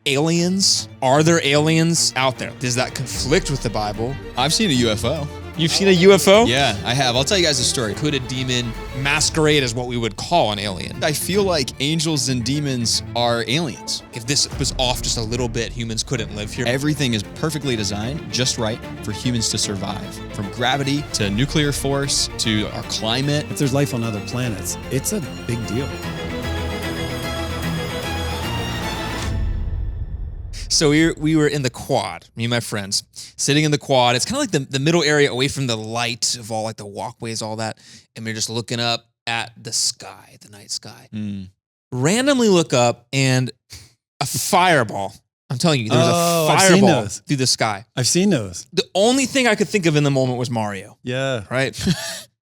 aliens? Are there aliens out there? Does that conflict with the Bible? I've seen a UFO. You've seen a UFO? Yeah, I have. I'll tell you guys a story. Could a demon masquerade as what we would call an alien? I feel like angels and demons are aliens. If this was off just a little bit, humans couldn't live here. Everything is perfectly designed just right for humans to survive. From gravity to nuclear force to our climate. If there's life on other planets, it's a big deal. So we were in the quad, me and my friends, sitting in the quad. It's kind of like the middle area away from the light of all like the walkways, all that. And we're just looking up at the sky, the night sky. Randomly look up and a fireball. I'm telling you, there's a fireball through the sky. I've seen those. The only thing I could think of in the moment was Mario. Yeah. Right?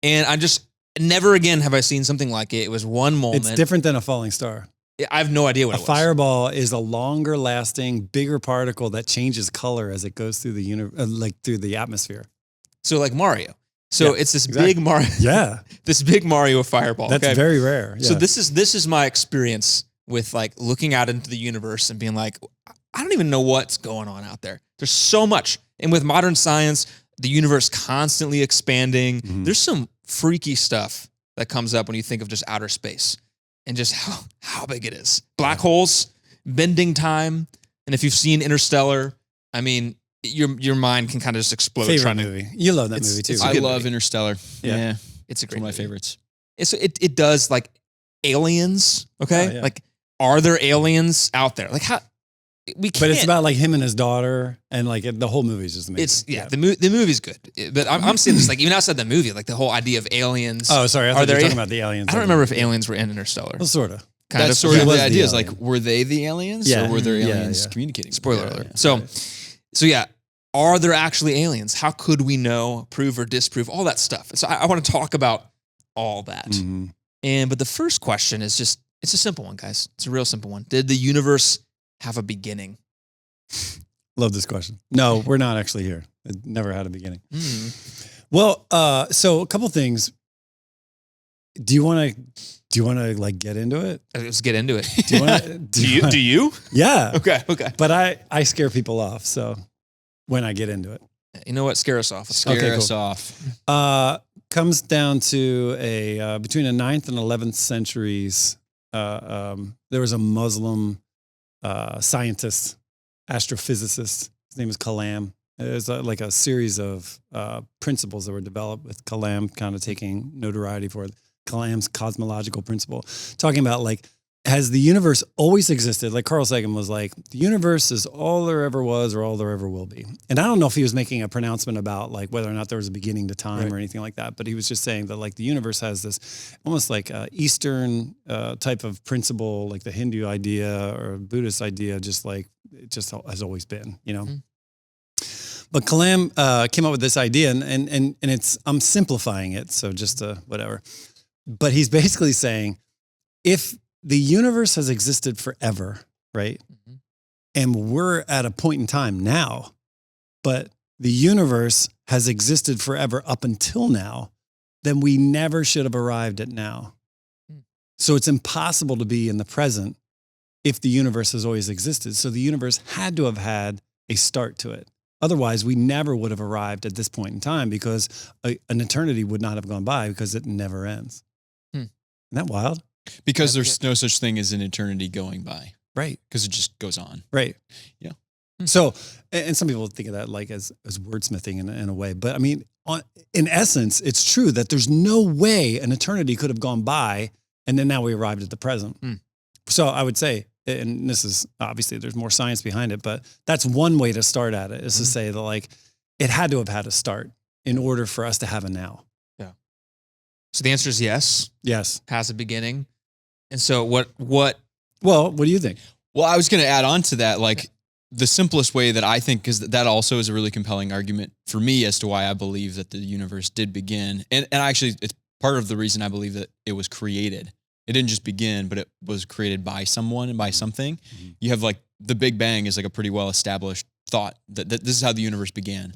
And I just, never again have I seen something like it. It was one moment. It's different than a falling star. I have no idea what it was. A fireball is a longer lasting, bigger particle that changes color as it goes through the through the atmosphere. So like Mario. So it's this big Mario. Yeah. This big Mario fireball. That's very rare. Yeah. So this is my experience with like looking out into the universe and being like, I don't even know what's going on out there. There's so much. And with modern science, the universe constantly expanding. There's some freaky stuff that comes up when you think of just outer space. And just how big it is. Black holes, bending time. And if you've seen Interstellar, I mean, your mind can kind of just explode. Favorite movie. You love that movie too. I love Interstellar. Yeah. It's a great one of my movie. favorites. It does like aliens, okay? Oh, yeah. Like, are there aliens out there? Like how we can't. But it's about like him and his daughter, and like the whole movie is just amazing. The movie's good. But I'm saying this like even outside the movie, like the whole idea of aliens. Oh, sorry. I thought you were talking about the aliens. I don't remember if aliens were in Interstellar. Well, sort of. That's sort of the idea. Is like, were they the aliens, or were there aliens communicating? Spoiler alert. So yeah, are there actually aliens? How could we know, prove or disprove, all that stuff? So I want to talk about all that. But the first question is it's a simple one, guys. It's a real simple one. Did the universe have a beginning? Love this question. No, we're not actually here. It never had a beginning. Well, so a couple things. Do you want to like get into it? Let's get into it. Do you want to? Do you? Yeah. Okay. But I scare people off. So when I get into it, you know what? Scare us off. Scare us off. Comes down to between the 9th and 11th centuries. There was a Muslim scientist, astrophysicist. His name is Kalam. There's like a series of principles that were developed with Kalam kind of taking notoriety for it. Kalam's cosmological principle, talking about like, has the universe always existed? Like Carl Sagan was like, the universe is all there ever was or all there ever will be. And I don't know if he was making a pronouncement about like whether or not there was a beginning to time or anything like that, but he was just saying that like the universe has this almost like Eastern type of principle, like the Hindu idea or Buddhist idea, just like it just has always been, you know? But Kalam came up with this idea and it's, I'm simplifying it. So just whatever. But he's basically saying, if the universe has existed forever, right? And we're at a point in time now, but the universe has existed forever up until now, then we never should have arrived at now. So it's impossible to be in the present if the universe has always existed. So the universe had to have had a start to it. Otherwise, we never would have arrived at this point in time because an eternity would not have gone by because it never ends. Isn't that wild? Because there's no such thing as an eternity going by. Right. Because it just goes on. Right. Yeah. So, and some people think of that like as wordsmithing in a way. But I mean, in essence, it's true that there's no way an eternity could have gone by and then now we arrived at the present. So I would say, and this is obviously there's more science behind it, but that's one way to start at it is to say that like it had to have had a start in order for us to have a now. Yeah. So the answer is yes. Yes. Has a beginning. And so what? Well, what do you think? Well, I was going to add on to that, like the simplest way that I think, because that also is a really compelling argument for me as to why I believe that the universe did begin. And actually, it's part of the reason I believe that it was created. It didn't just begin, but it was created by someone and by something. You have like the Big Bang is like a pretty well-established thought that this is how the universe began.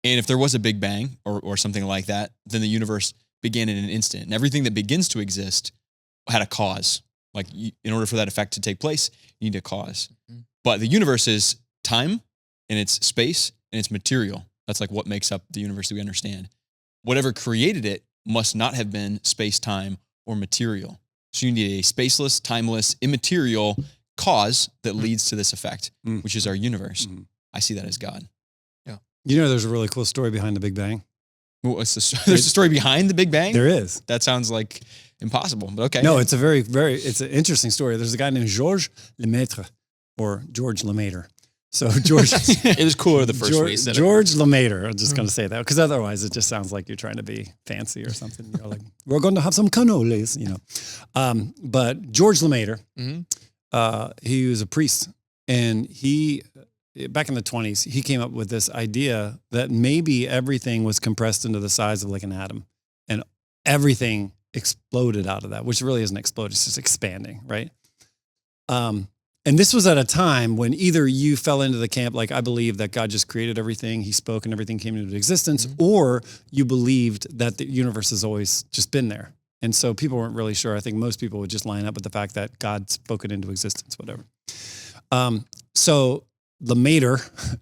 And if there was a Big Bang or something like that, then the universe began in an instant. And everything that begins to exist had a cause. Like in order for that effect to take place, you need a cause. But the universe is time, and it's space, and it's material. That's like what makes up the universe that we understand. Whatever created it must not have been space, time, or material. So you need a spaceless, timeless, immaterial cause that leads to this effect, which is our universe. I see that as God. Yeah. You know, there's a really cool story behind the Big Bang. Well, there's a story behind the Big Bang? There is. That sounds like impossible, but okay. No, it's a it's an interesting story. There's a guy named Georges Lemaître, or George Lemaître. So George, It was cooler the first way you said George Lemaître. I'm just going to say that because otherwise it just sounds like you're trying to be fancy or something. You're like, we're going to have some cannolis, you know. But George Lemaître, he was a priest, and he, back in the 1920s, he came up with this idea that maybe everything was compressed into the size of like an atom, and everything exploded out of that, which really isn't exploded, it's just expanding, right? And this was at a time when either you fell into the camp, like I believe that God just created everything, he spoke and everything came into existence, or you believed that the universe has always just been there. And so people weren't really sure. I think most people would just line up with the fact that God spoke it into existence, whatever. So Lemaître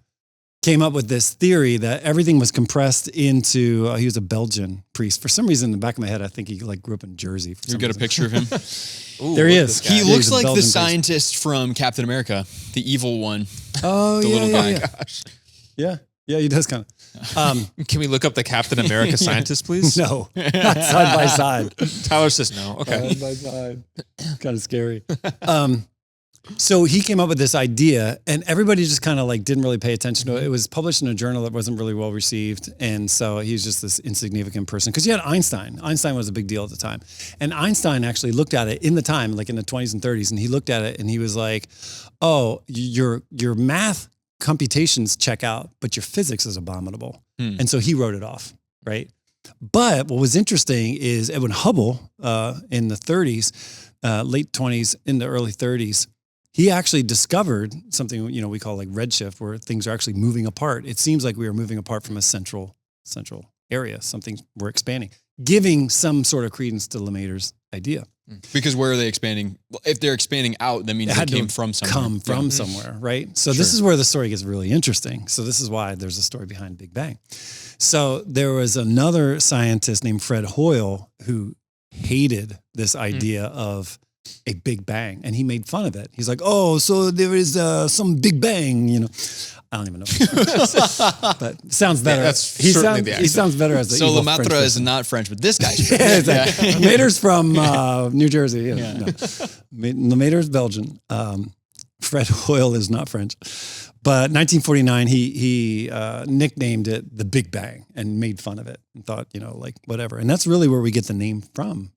came up with this theory that everything was compressed into, he was a Belgian priest. For some reason, in the back of my head, I think he like grew up in Jersey. You got a picture of him? Ooh, there he is. He Yeah, looks he's a like the Belgian priest. scientist from Captain America, the evil one. Oh, the yeah, little yeah, guy. yeah. Yeah, he does kind of. Can we look up the Captain America scientist, please? No, not side by side. Tyler says no. Okay. Side by side. Kind of scary. So he came up with this idea, and everybody just kind of like didn't really pay attention to it. It was published in a journal that wasn't really well received, and so he was just this insignificant person. Because you had Einstein. Einstein was a big deal at the time, and Einstein actually looked at it in the time, like in the 20s and 30s, and he looked at it and he was like, "Oh, your math computations check out, but your physics is abominable," and so he wrote it off, right? But what was interesting is Edwin Hubble in the 30s, late 20s, in the early 30s. He actually discovered something, you know, we call like redshift, where things are actually moving apart. It seems like we are moving apart from a central area. Something we're expanding, giving some sort of credence to Lemaître's idea. Because where are they expanding? Well, if they're expanding out, that means they came from somewhere. Somewhere, right? So this is where the story gets really interesting. So this is why there's a story behind Big Bang. So there was another scientist named Fred Hoyle who hated this idea of a Big Bang, and he made fun of it. He's like, "Oh, so there is some Big Bang," you know. I don't even know, but it sounds better. Yeah, that's certainly the accent. He sounds better as the So evil Lemaître French is person. not French, but this guy's French. Yeah, exactly. Lemaître's from New Jersey. Yeah. No. Lemaître's Belgian. Fred Hoyle is not French. But 1949, he nicknamed it the Big Bang and made fun of it and thought, you know, like whatever. And that's really where we get the name from,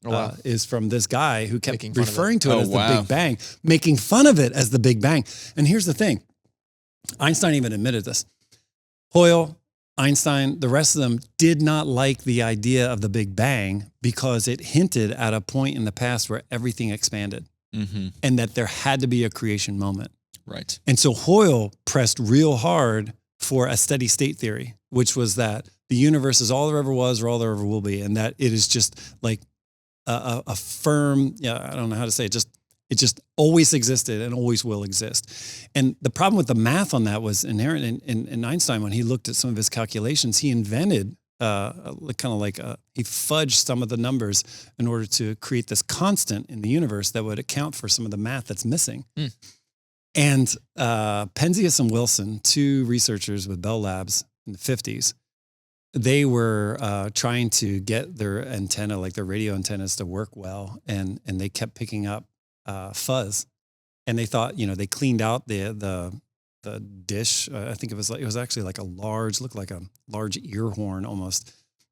is from this guy who kept referring to it as the Big Bang, making fun of it as the Big Bang. And here's the thing. Einstein even admitted this. Hoyle, Einstein, the rest of them did not like the idea of the Big Bang because it hinted at a point in the past where everything expanded and that there had to be a creation moment. Right. And so Hoyle pressed real hard for a steady state theory, which was that the universe is all there ever was or all there ever will be, and that it is just like a firm, I don't know how to say it, it just always existed and always will exist. And the problem with the math on that was inherent in Einstein. When he looked at some of his calculations, he invented he fudged some of the numbers in order to create this constant in the universe that would account for some of the math that's missing. And Penzias and Wilson, two researchers with Bell Labs in the 50s, they were trying to get their antenna, like their radio antennas, to work well, and they kept picking up fuzz. And they thought, you know, they cleaned out the dish. I think it was actually like looked like a large ear horn almost.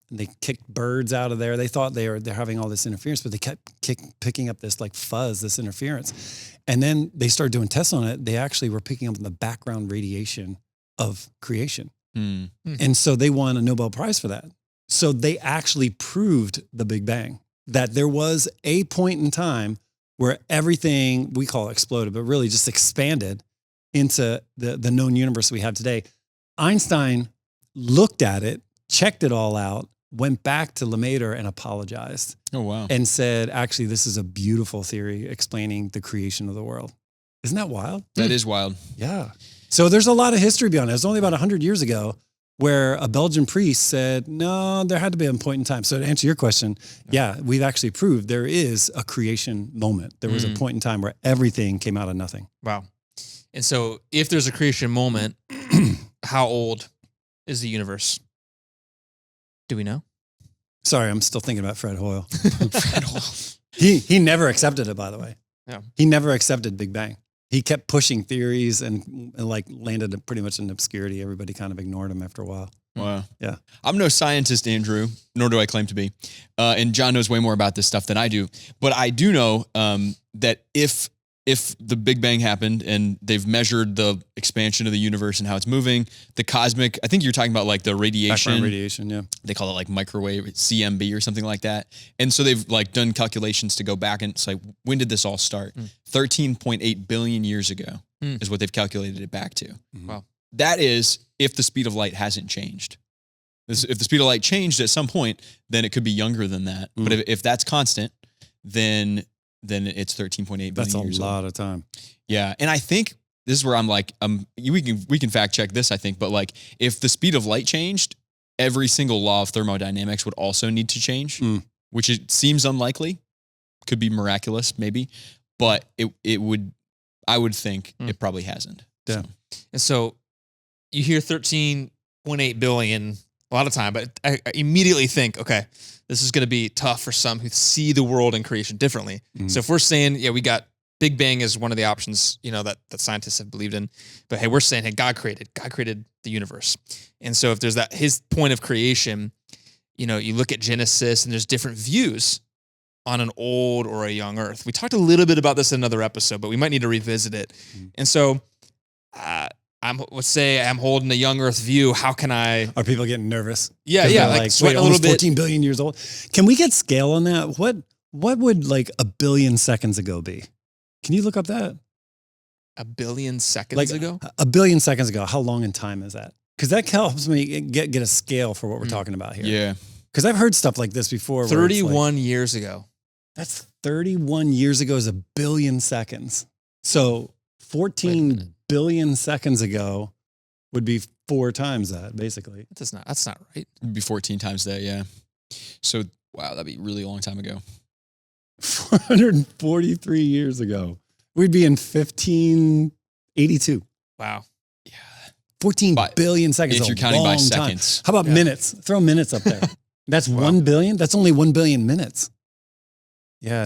And they kicked birds out of there. They thought they're having all this interference, but they kept picking up this like fuzz, this interference. And then they started doing tests on it. They actually were picking up the background radiation of creation. And so they won a Nobel Prize for that. So they actually proved the Big Bang, that there was a point in time where everything we call exploded, but really just expanded into the known universe we have today. Einstein looked at it, checked it all out, went back to Lemaître and apologized. Oh, wow. And said, actually, this is a beautiful theory explaining the creation of the world. Isn't that wild? That is wild. Yeah. So there's a lot of history beyond it. It's only about 100 years ago where a Belgian priest said, no, there had to be a point in time. So to answer your question, yeah, we've actually proved there is a creation moment. There was a point in time where everything came out of nothing. Wow. And so if there's a creation moment, how old is the universe? Do we know? Sorry, I'm still thinking about Fred Hoyle. Fred Hoyle. He never accepted it, by the way. Yeah. He never accepted Big Bang. He kept pushing theories and like landed pretty much in obscurity. Everybody kind of ignored him after a while. Wow. Yeah. I'm no scientist, Andrew, nor do I claim to be. And John knows way more about this stuff than I do. But I do know that if the Big Bang happened and they've measured the expansion of the universe and how it's moving, the cosmic, I think you're talking about like the radiation. Background radiation, yeah. They call it like microwave, CMB or something like that. And so they've like done calculations to go back and it's like, when did this all start? 13.8 billion years ago is what they've calculated it back to. Wow. That is if the speed of light hasn't changed. If the speed of light changed at some point, then it could be younger than that. But if that's constant, then it's 13.8 billion years old. That's a lot of time. Yeah. And I think this is where I'm like, we can fact check this, I think, but like if the speed of light changed, every single law of thermodynamics would also need to change, which it seems unlikely, could be miraculous maybe, but I would think it probably hasn't. Yeah. So. And so you hear 13.8 billion a lot of time, but I immediately think, okay, this is going to be tough for some who see the world and creation differently. So if we're saying, yeah, we got Big Bang as one of the options, that scientists have believed in, but hey, we're saying, hey, God created the universe. And so if there's his point of creation, you look at Genesis and there's different views on an old or a young earth. We talked a little bit about this in another episode, but we might need to revisit it. And so, let's say I'm holding a young Earth view. How can I? Are people getting nervous? Yeah, like sweating wait, a little bit. 14 billion years old. Can we get scale on that? What would like a billion seconds ago be? Can you look up that? A billion seconds ago? A billion seconds ago. How long in time is that? Because that helps me get a scale for what we're talking about here. Yeah. Because I've heard stuff like this before. 31 years ago. That's 31 years ago is a billion seconds. So 14 billion seconds ago would be 4 times that, basically. That's not right. It'd be 14 times that, yeah. So, wow, that'd be a really long time ago. 443 years ago. We'd be in 1582. Wow. Yeah. 14 billion seconds. If you're counting by time. seconds. How about minutes? Throw minutes up there. That's 1 billion? That's only 1 billion minutes. Yeah,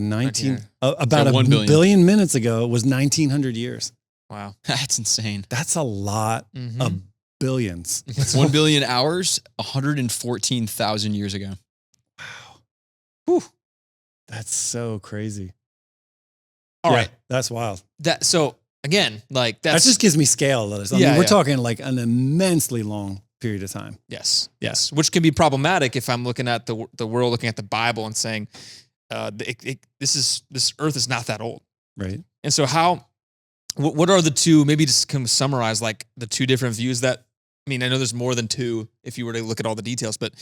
about a 1 billion minutes ago was 1900 years. Wow. That's insane. That's a lot of billions. 1 billion hours, 114,000 years ago. Wow. Whew. That's so crazy. All right. That's wild. So again, like that just gives me scale. I mean, we're talking like an immensely long period of time. Yes. Which can be problematic if I'm looking at the world, looking at the Bible and saying, this earth is not that old. Right. And so what are the two, maybe just kind of summarize like the two different views I know there's more than two if you were to look at all the details, but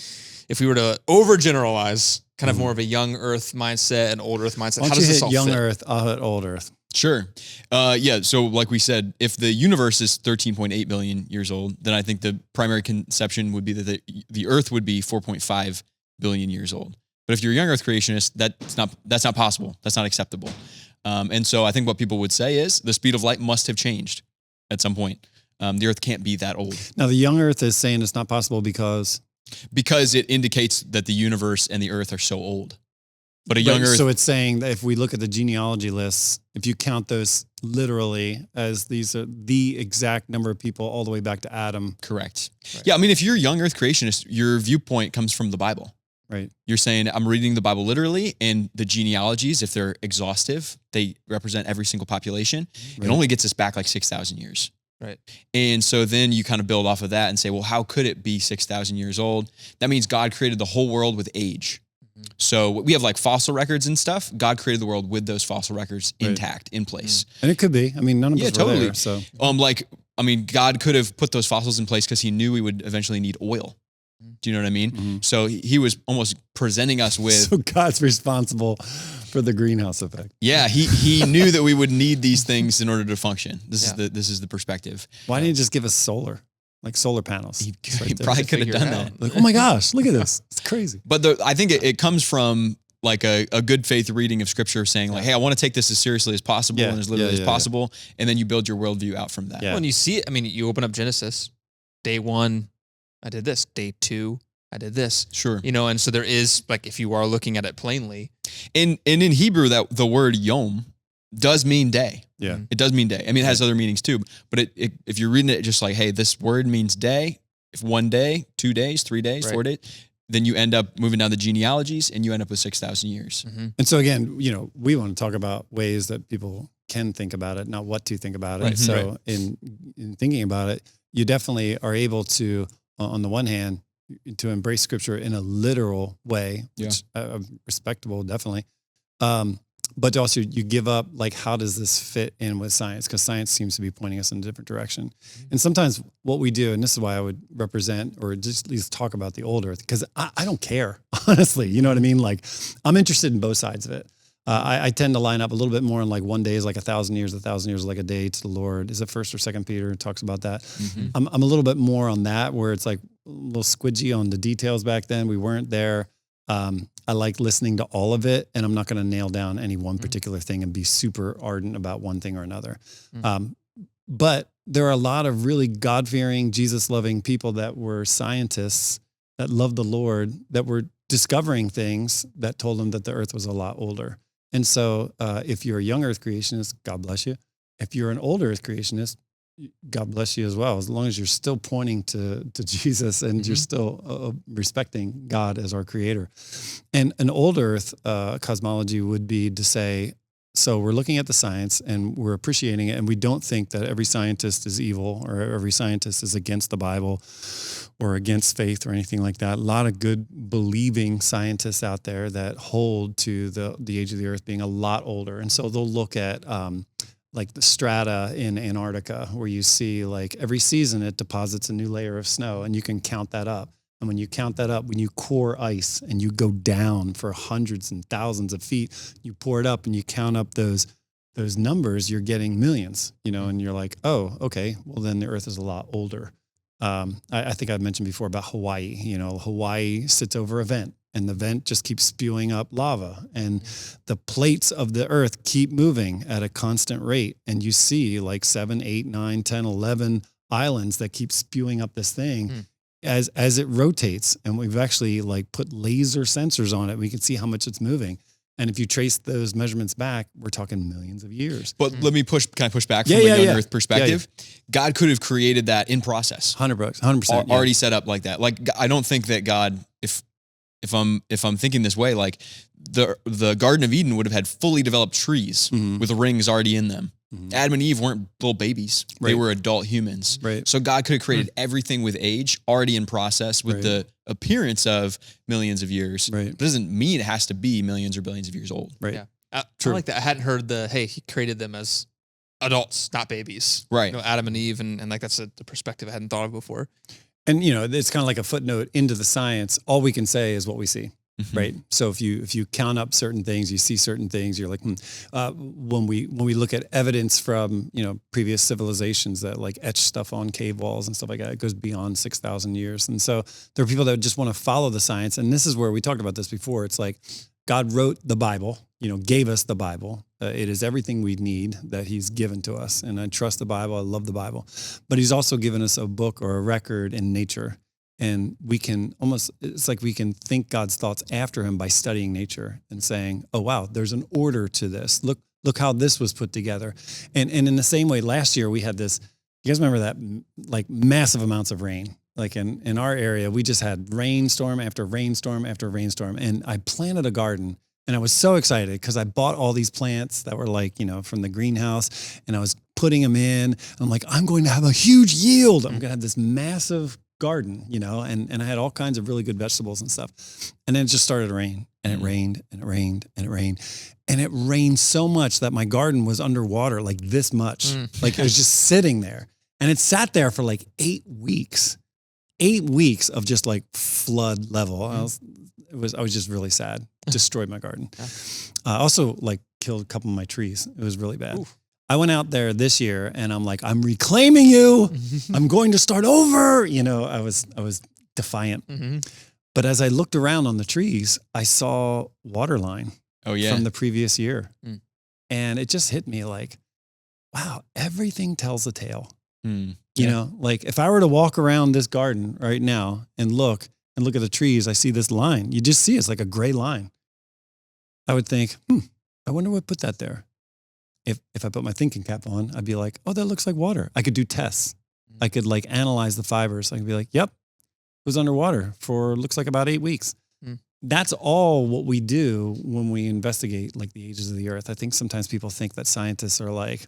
if we were to overgeneralize kind of more of a young earth mindset and old earth mindset, how does this all young fit? Earth, I'll hit old earth. Sure. So like we said, if the universe is 13.8 billion years old, then I think the primary conception would be that the earth would be 4.5 billion years old. But if you're a young earth creationist, that's not possible. That's not acceptable. And so I think what people would say is the speed of light must have changed at some point. The earth can't be that old. Now the young earth is saying it's not possible because it indicates that the universe and the earth are so old. But a young earth. So it's saying that if we look at the genealogy lists, if you count those literally as these are the exact number of people all the way back to Adam. Correct. Right. Yeah. I mean, if you're a young earth creationist, your viewpoint comes from the Bible. Right. You're saying I'm reading the Bible literally, and the genealogies, if they're exhaustive, they represent every single population. Right. It only gets us back like 6,000 years. Right. And so then you kind of build off of that and say, well, how could it be 6,000 years old? That means God created the whole world with age. Mm-hmm. So we have like fossil records and stuff. God created the world with those fossil records intact, in place. And it could be. I mean, none of us were there, so. God could have put those fossils in place because he knew we would eventually need oil. Do you know what I mean? Mm-hmm. So he was almost presenting us with. So God's responsible for the greenhouse effect. Yeah, he knew that we would need these things in order to function. This is the perspective. Why didn't he just give us solar? Like solar panels. He right there. probably could have done that. Like, oh my gosh, look at this. It's crazy. But I think it comes from like a good faith reading of scripture saying like, hey, I want to take this as seriously as possible and as literally as possible. And then you build your worldview out from that. Yeah. When you see it, I mean, you open up Genesis, day 1, I did this. Day 2, I did this. Sure. You know, and so there is, like, if you are looking at it plainly. And in Hebrew, that the word yom does mean day. Yeah. It does mean day. I mean, it has other meanings too, but if you're reading it just like, hey, this word means day, if 1 day, 2 days, 3 days, 4 days, then you end up moving down the genealogies and you end up with 6,000 years. Mm-hmm. And so again, you know, we want to talk about ways that people can think about it, not what to think about it. Right. So in thinking about it, you definitely are able to, on the one hand, to embrace scripture in a literal way, which respectable, definitely. But also you give up, like, how does this fit in with science? Because science seems to be pointing us in a different direction. And sometimes what we do, and this is why I would represent or just at least talk about the old earth, because I don't care, honestly. You know what I mean? Like, I'm interested in both sides of it. I tend to line up a little bit more on like 1 day is like 1,000 years, 1,000 years is like a day to the Lord. Is it 1st or 2nd Peter? It talks about that. Mm-hmm. I'm a little bit more on that, where it's like a little squidgy on the details back then. We weren't there. I like listening to all of it, and I'm not going to nail down any one particular thing and be super ardent about one thing or another. But there are a lot of really God-fearing, Jesus-loving people that were scientists that loved the Lord, that were discovering things that told them that the earth was a lot older. And so if you're a young earth creationist, God bless you. If you're an old earth creationist, God bless you as well, as long as you're still pointing to Jesus and you're still respecting God as our creator. And an old earth cosmology would be to say, so we're looking at the science and we're appreciating it, and we don't think that every scientist is evil or every scientist is against the Bible or against faith or anything like that. A lot of good believing scientists out there that hold to the age of the earth being a lot older. And so they'll look at like the strata in Antarctica, where you see like every season it deposits a new layer of snow, and you can count that up. And when you count that up, when you core ice and you go down for hundreds and thousands of feet, you pour it up and you count up those numbers, you're getting millions, you know, and you're like, oh, okay, well then the earth is a lot older. I think I've mentioned before about Hawaii. You know, Hawaii sits over a vent, and the vent just keeps spewing up lava, and the plates of the earth keep moving at a constant rate. And you see like 7, 8, 9, 10, 11 islands that keep spewing up this thing as it rotates. And we've actually like put laser sensors on it. We can see how much it's moving. And if you trace those measurements back, we're talking millions of years. But can I push back from a young earth perspective? God could have created that in process. 100%. Already set up like that. Like, I don't think that God, if I'm thinking this way, like the Garden of Eden would have had fully developed trees with rings already in them. Adam and Eve weren't little babies. They were adult humans. Right. So God could have created everything with age already in process with the appearance of millions of years. Right. It doesn't mean it has to be millions or billions of years old. Right. Yeah. I like that. I hadn't heard he created them as adults, not babies. Right. You know, Adam and Eve, and like that's the perspective I hadn't thought of before. And, you know, it's kind of like a footnote into the science. All we can say is what we see, right? So if you count up certain things, you see certain things, you're like, when we look at evidence from, you know, previous civilizations that like etch stuff on cave walls and stuff like that, it goes beyond 6,000 years. And so there are people that just want to follow the science. And this is where we talked about this before. It's like God wrote the Bible, you know, gave us the Bible. It is everything we need that he's given to us. And I trust the Bible. I love the Bible. But he's also given us a book or a record in nature. And we can it's like we can think God's thoughts after him by studying nature and saying, oh, wow, there's an order to this. Look how this was put together. And in the same way, last year we had this, you guys remember that, like massive amounts of rain? Like in our area, we just had rainstorm after rainstorm after rainstorm. And I planted a garden. And I was so excited because I bought all these plants that were like, you know, from the greenhouse, and I was putting them in. I'm like, I'm going to have a huge yield. I'm going to have this massive garden, you know, and I had all kinds of really good vegetables and stuff. And then it just started to rain, and it rained and it rained and it rained. And it rained so much that my garden was underwater like this much. Like it was just sitting there, and it sat there for like 8 weeks. 8 weeks of just like flood level. I was just really sad. Destroyed my garden. Also like killed a couple of my trees. It was really bad. Oof. I went out there this year and I'm like, I'm reclaiming you. I'm going to start over. You know, I was defiant. Mm-hmm. But as I looked around on the trees, I saw waterline from the previous year. Mm. And it just hit me like, wow, everything tells a tale. Mm. You know, like if I were to walk around this garden right now and look at the trees, I see this line. You just see it's like a gray line. I would think, I wonder what put that there. If I put my thinking cap on, I'd be like, oh, that looks like water. I could do tests. I could like analyze the fibers. I could be like, yep, it was underwater for looks like about 8 weeks. Mm. That's all what we do when we investigate like the ages of the earth. I think sometimes people think that scientists are like,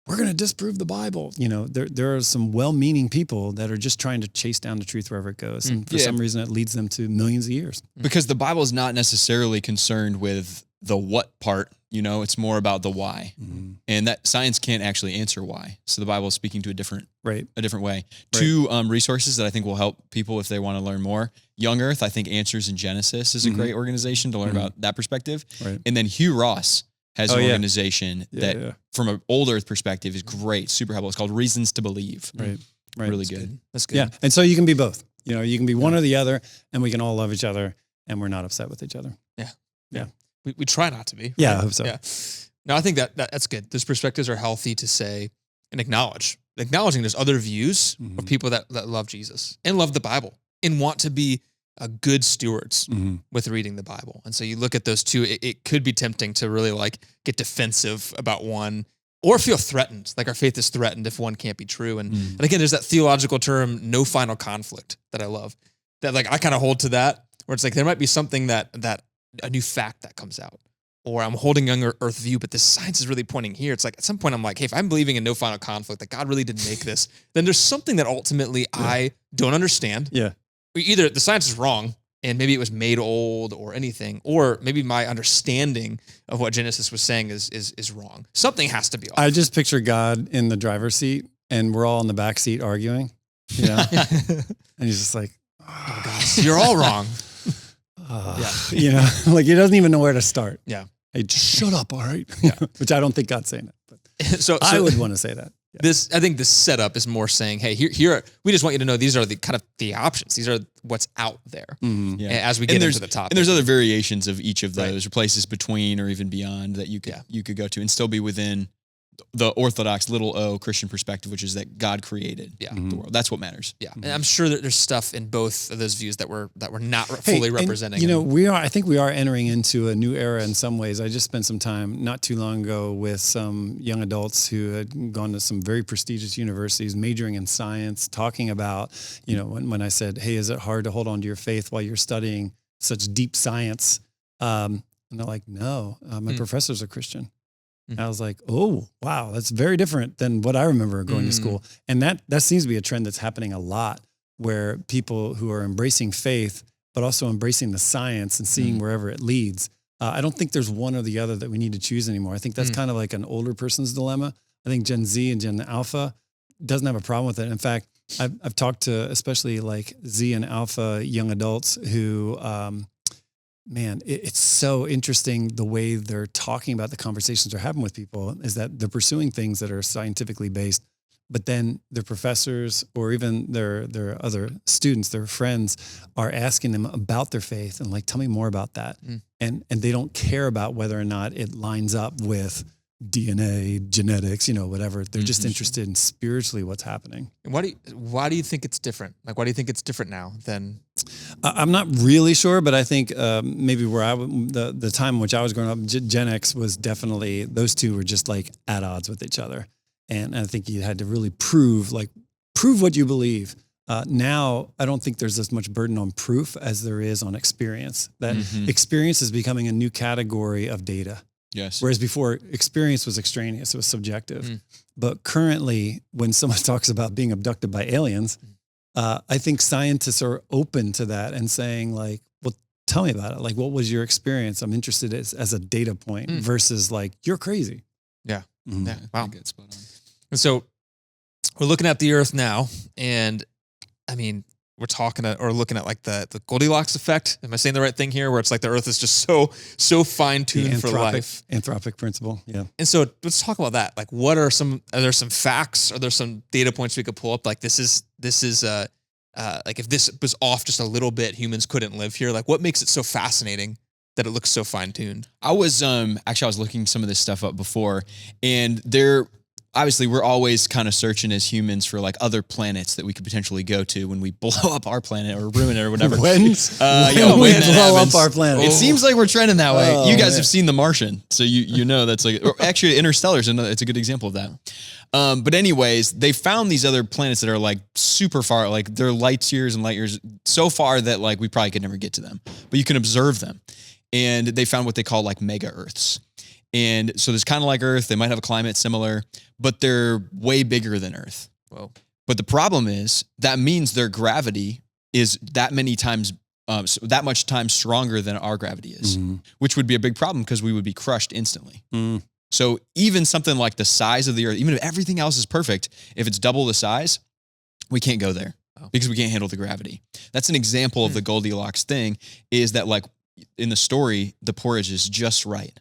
we're going to disprove the Bible. You know, there are some well-meaning people that are just trying to chase down the truth wherever it goes. And for some reason, it leads them to millions of years. Because the Bible is not necessarily concerned with the what part, you know, it's more about the why. Mm-hmm. And that science can't actually answer why. So the Bible is speaking to a different way. Right. Two resources that I think will help people if they want to learn more. Young Earth, I think Answers in Genesis is a great organization to learn about that perspective. Right. And then Hugh Ross has an organization that from an old Earth perspective is great, super helpful. It's called Reasons to Believe. Right. Really good. That's good. Yeah. And so you can be both. You know, you can be one or the other, and we can all love each other, and we're not upset with each other. Yeah. Yeah. We try not to be. Right? Yeah, I hope so. Yeah. No, I think that's good. Those perspectives are healthy to say and acknowledging there's other views of people that love Jesus and love the Bible and want to be good stewards with reading the Bible. And so you look at those two, it could be tempting to really like get defensive about one or feel threatened, like our faith is threatened if one can't be true. And again, there's that theological term, no final conflict, that I love. That like I kind of hold to that, where it's like there might be something that a new fact that comes out, or I'm holding younger Earth view, but this science is really pointing here. It's like at some point I'm like, hey, if I'm believing in no final conflict, that God really did make this, then there's something that ultimately I don't understand. Yeah. Either the science is wrong and maybe it was made old or anything, or maybe my understanding of what Genesis was saying is wrong. Something has to be off. I just picture God in the driver's seat and we're all in the back seat arguing, you know? And he's just like, oh gosh, you're all wrong. You know, like he doesn't even know where to start. Yeah. Hey, just shut up, all right? Yeah. Which I don't think God's saying that. But so I would want to say that. Yeah. I think the setup is more saying, hey, here we just want you to know these are the kind of the options. These are what's out there as we get into the topic. And there's other variations of each of those, or places between or even beyond that you could go to and still be within the orthodox little o Christian perspective, which is that God created the world. That's what matters. Yeah. And I'm sure that there's stuff in both of those views that we're not fully representing. And, you know, I think we are entering into a new era in some ways. I just spent some time not too long ago with some young adults who had gone to some very prestigious universities, majoring in science, talking about, you know, when I said, hey, is it hard to hold on to your faith while you're studying such deep science? And they're like, no, my professors are Christian. I was like, oh, wow, that's very different than what I remember going to school. And that seems to be a trend that's happening a lot, where people who are embracing faith, but also embracing the science and seeing wherever it leads. I don't think there's one or the other that we need to choose anymore. I think that's kind of like an older person's dilemma. I think Gen Z and Gen Alpha doesn't have a problem with it. In fact, I've talked to especially like Z and Alpha young adults who, man, it's so interesting the way they're talking about the conversations they're having with people, is that they're pursuing things that are scientifically based, but then their professors or even their other students, their friends, are asking them about their faith and like, tell me more about that. And they don't care about whether or not it lines up with DNA, genetics, you know, whatever. They're just interested in spiritually what's happening. And why do you think it's different? Like, why do you think it's different now than? I'm not really sure, but I think maybe where the time in which I was growing up, Gen X was definitely, those two were just like at odds with each other. And I think you had to really prove what you believe. Now, I don't think there's as much burden on proof as there is on experience. That experience is becoming a new category of data. Yes. Whereas before, experience was extraneous, it was subjective. But currently, when someone talks about being abducted by aliens, I think scientists are open to that and saying like, well, tell me about it. Like, what was your experience? I'm interested as a data point versus like, you're crazy. Yeah. Yeah. Wow. Good spot on. And so we're looking at the earth now, and I mean, we're talking or looking at like the Goldilocks effect. Am I saying the right thing here? Where it's like the Earth is just so fine tuned for life. Anthropic principle. Yeah. And so let's talk about that. Like, are there some facts? Are there some data points we could pull up? Like, this is like, if this was off just a little bit, humans couldn't live here. Like, what makes it so fascinating that it looks so fine tuned? I was looking some of this stuff up before, and obviously we're always kind of searching as humans for like other planets that we could potentially go to when we blow up our planet or ruin it or whatever. When we blow up our planet. It seems like we're trending that way. Oh, you guys have seen The Martian, so you know that's like, or actually Interstellar it's a good example of that. But anyways, they found these other planets that are like super far, like they're light years and light years so far that like we probably could never get to them, but you can observe them. And they found what they call like mega Earths. And so there's kind of like Earth, they might have a climate similar, but they're way bigger than Earth. Whoa. But the problem is that means their gravity is that much times stronger than our gravity is, which would be a big problem because we would be crushed instantly. So even something like the size of the Earth, even if everything else is perfect, if it's double the size, we can't go there because we can't handle the gravity. That's an example of the Goldilocks thing, is that like in the story, the porridge is just right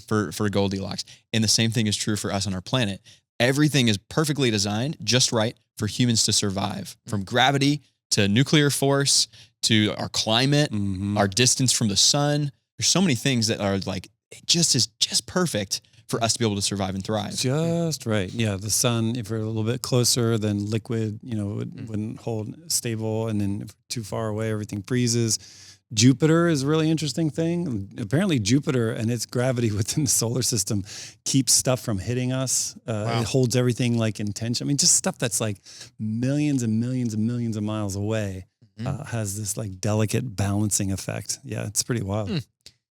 for Goldilocks. And the same thing is true for us on our planet. Everything is perfectly designed just right for humans to survive, from gravity to nuclear force to our climate, our distance from the sun. There's so many things that are like, it just is just perfect for us to be able to survive and thrive. Just right. Yeah. The sun, if we're a little bit closer, then liquid, wouldn't hold stable. And then if we're too far away, everything freezes. Jupiter is a really interesting thing. Apparently Jupiter and its gravity within the solar system keeps stuff from hitting us. It holds everything like in tension. I mean, just stuff that's like millions and millions and millions of miles away has this like delicate balancing effect. Yeah, it's pretty wild.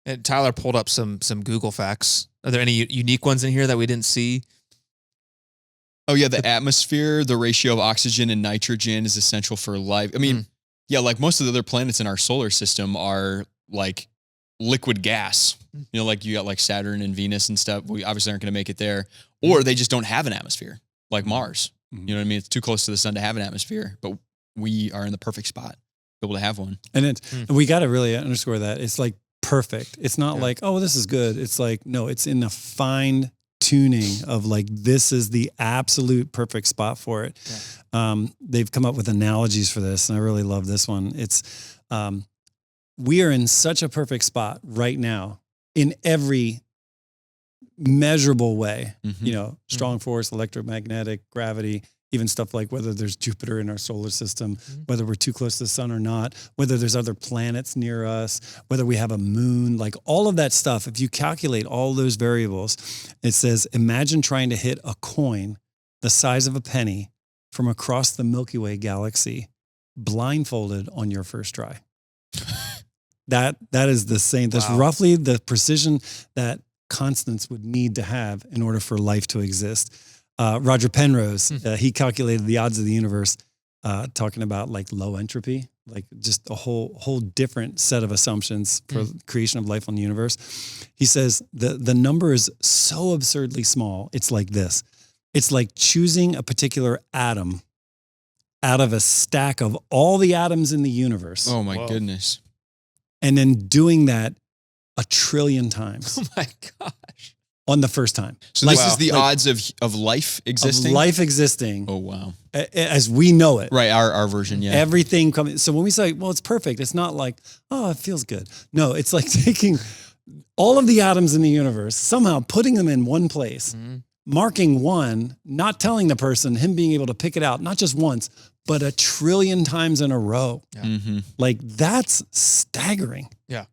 And Tyler pulled up some Google facts. Are there any unique ones in here that we didn't see? Oh yeah, the atmosphere, the ratio of oxygen and nitrogen is essential for life. I mean, yeah, like most of the other planets in our solar system are like liquid gas. Like you got like Saturn and Venus and stuff. We obviously aren't going to make it there. Or they just don't have an atmosphere like Mars. You know what I mean? It's too close to the sun to have an atmosphere, but we are in the perfect spot to be able to have one. And we got to really underscore that. It's like perfect. It's not like, oh, this is good. It's like, no, it's in the fine tuning of like, this is the absolute perfect spot for it. They've come up with analogies for this, and I really love this one. It's we are in such a perfect spot right now in every measurable way, strong force, electromagnetic, gravity, even stuff like whether there's Jupiter in our solar system, whether we're too close to the sun or not, whether there's other planets near us, whether we have a moon, like all of that stuff. If you calculate all those variables, it says, imagine trying to hit a coin the size of a penny from across the Milky Way galaxy, blindfolded on your first try. That is the same. That's roughly the precision that constants would need to have in order for life to exist. Roger Penrose, he calculated the odds of the universe, talking about like low entropy, like just a whole different set of assumptions for creation of life on the universe. He says the number is so absurdly small. It's like this. It's like choosing a particular atom out of a stack of all the atoms in the universe. Oh my goodness. And then doing that 1 trillion times. Oh my gosh. On the first time. So this is the odds of life existing? Of life existing. Oh, wow. As we know it. Right, our version, yeah. Everything coming. So when we say, well, it's perfect, it's not like, oh, it feels good. No, it's like taking all of the atoms in the universe, somehow putting them in one place, marking one, not telling the person, him being able to pick it out, not just once, but 1 trillion times in a row. Like, that's staggering. Yeah.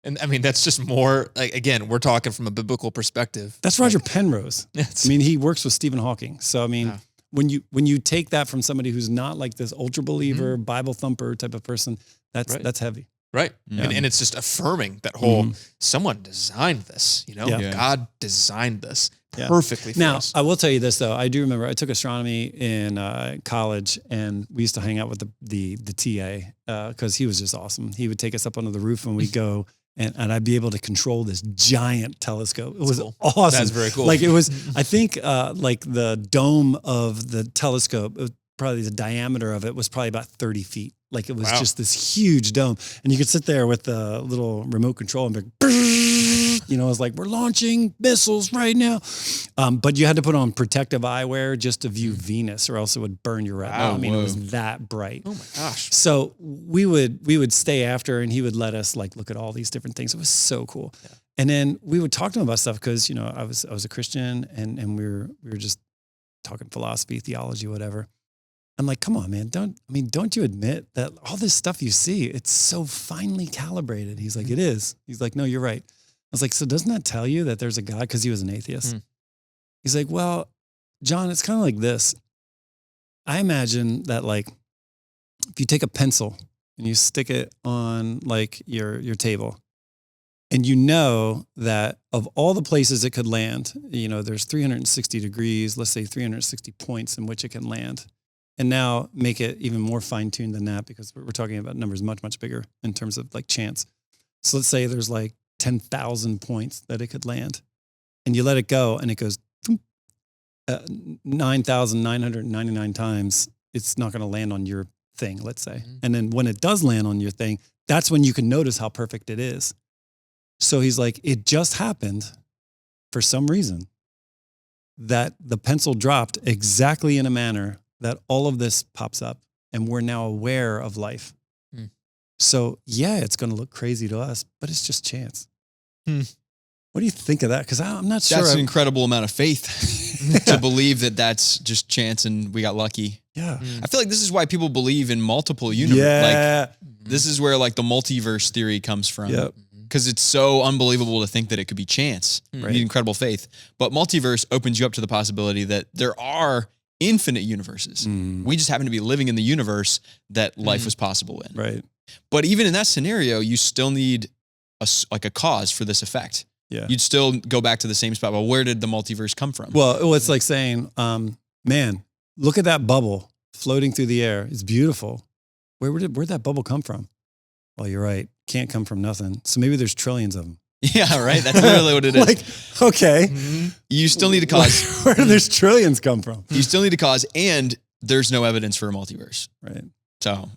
And I mean, that's just more, like, again, we're talking from a biblical perspective. That's Roger Penrose. I mean, he works with Stephen Hawking. So, I mean, when you take that from somebody who's not like this ultra believer, Bible thumper type of person, that's heavy. Right. Yeah. And it's just affirming that whole, someone designed this, God designed this perfectly for us. Now, I will tell you this though. I do remember I took astronomy in college, and we used to hang out with the TA because he was just awesome. He would take us up onto the roof and we'd go, and I'd be able to control this giant telescope. It was awesome. That's very cool. Like it was, I think like the dome of the telescope, probably the diameter of it was probably about 30 feet. Like it was Wow. just this huge dome. And you could sit there with the little remote control and be like, you know, it's like, we're launching missiles right now. But you had to put on protective eyewear just to view Venus or else it would burn your retina. Wow. I mean, it Whoa. was that bright. Oh my gosh. So we would stay after and he would let us like look at all these different things. It was so cool. Yeah. And then we would talk to him about stuff because, you know, I was a Christian and we were just talking philosophy, theology, whatever. I'm like, come on, man. Don't you admit that all this stuff you see, it's so finely calibrated? He's like, it is. He's like, no, you're right. I was like, so doesn't that tell you that there's a God? Because he was an atheist. He's like, well, John, it's kind of like this. I imagine that like, if you take a pencil and you stick it on like your table and you know that of all the places it could land, you know, there's 360 degrees, let's say 360 points in which it can land. And now make it even more fine-tuned than that because we're talking about numbers much, much bigger in terms of like chance. So let's say there's like 10,000 points that it could land. And you let it go and it goes 9,999 times. It's not going to land on your thing, let's say. Mhm. And then when it does land on your thing, that's when you can notice how perfect it is. So he's like, it just happened for some reason that the pencil dropped exactly in a manner that all of this pops up and we're now aware of life. Hmm. So yeah, it's going to look crazy to us, but it's just chance. Hmm. What do you think of that? Because I'm not sure. That's an incredible amount of faith to believe that that's just chance and we got lucky. Yeah. I feel like this is why people believe in multiple universes. Like Yeah. this is where like the multiverse theory comes from. Yep. Because it's so unbelievable to think that it could be chance. Right. You need incredible faith. But multiverse opens you up to the possibility that there are infinite universes. Mm, We just happen to be living in the universe that life was possible in. right. But even in that scenario, you still need a cause for this effect. Yeah. You'd still go back to the same spot. Well, where did the multiverse come from? Well, it's like saying, man, look at that bubble floating through the air. It's beautiful. Where'd that bubble come from? Well, you're right. Can't come from nothing. So maybe there's trillions of them. Yeah, right. That's literally what it is. Like, okay. You still need a cause. Where do those trillions come from? You still need a cause, and there's no evidence for a multiverse. Right. So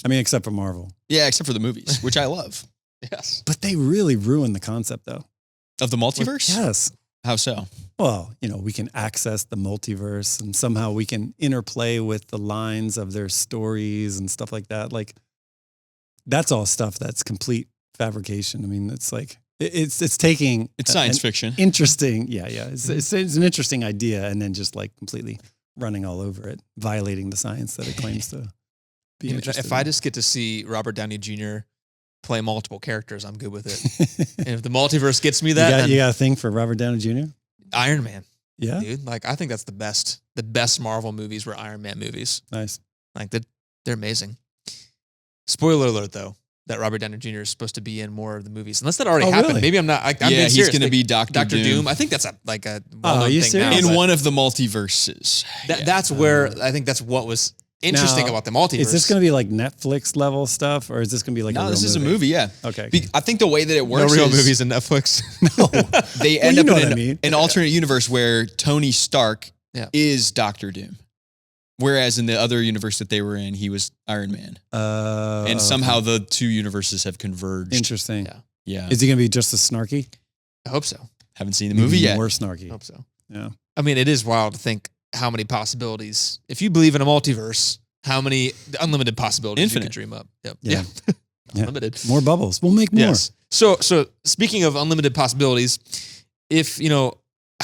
I mean, except for Marvel. yeah, except for the movies, which I love. Yes. But they really ruined the concept though. Of the multiverse? Yes. How so? Well, you know, we can access the multiverse and somehow we can interplay with the lines of their stories and stuff like that. Like that's all stuff that's complete fabrication. I mean, it's like, it's taking It's science fiction. interesting. Yeah. It's an interesting idea and then just like completely running all over it, violating the science that it claims to be interested If I in. just get to see Robert Downey Jr. play multiple characters, I'm good with it. And if the multiverse gets me that, then you got a thing for Robert Downey Jr.? Iron Man, Yeah. dude. Like I think that's the best. The best Marvel movies were Iron Man movies. Nice. Like they're amazing. Spoiler alert, though, that Robert Downey Jr. is supposed to be in more of the movies. Unless that already Oh, happened. really? Maybe I'm not. I'm Yeah, being he's serious. going to Like, be Dr. Doom. I think that's a well-known are you thing serious? now, In but one of the multiverses. that's where I think that's what was interesting Now, about the multiverse. Is this going to be like Netflix level stuff or is this going to be like No, a real this is a movie? movie, yeah. Okay. I think the way that it no works real is movies in Netflix? they Well, end you up know in what I mean. an alternate universe where Tony Stark Yeah. is Dr. Doom. Whereas in the other universe that they were in, he was Iron Man. And somehow the two universes have converged. Interesting. Yeah. Yeah. Is he going to be just as snarky? I hope so. Haven't seen the movie Maybe yet. More snarky. I hope so. Yeah. I mean, it is wild to think how many possibilities. If you believe in a multiverse, how many unlimited possibilities Infinite. you could dream up. Yep. Yeah. Yeah. Yeah. Unlimited. More bubbles. We'll make more. Yes. So speaking of unlimited possibilities, if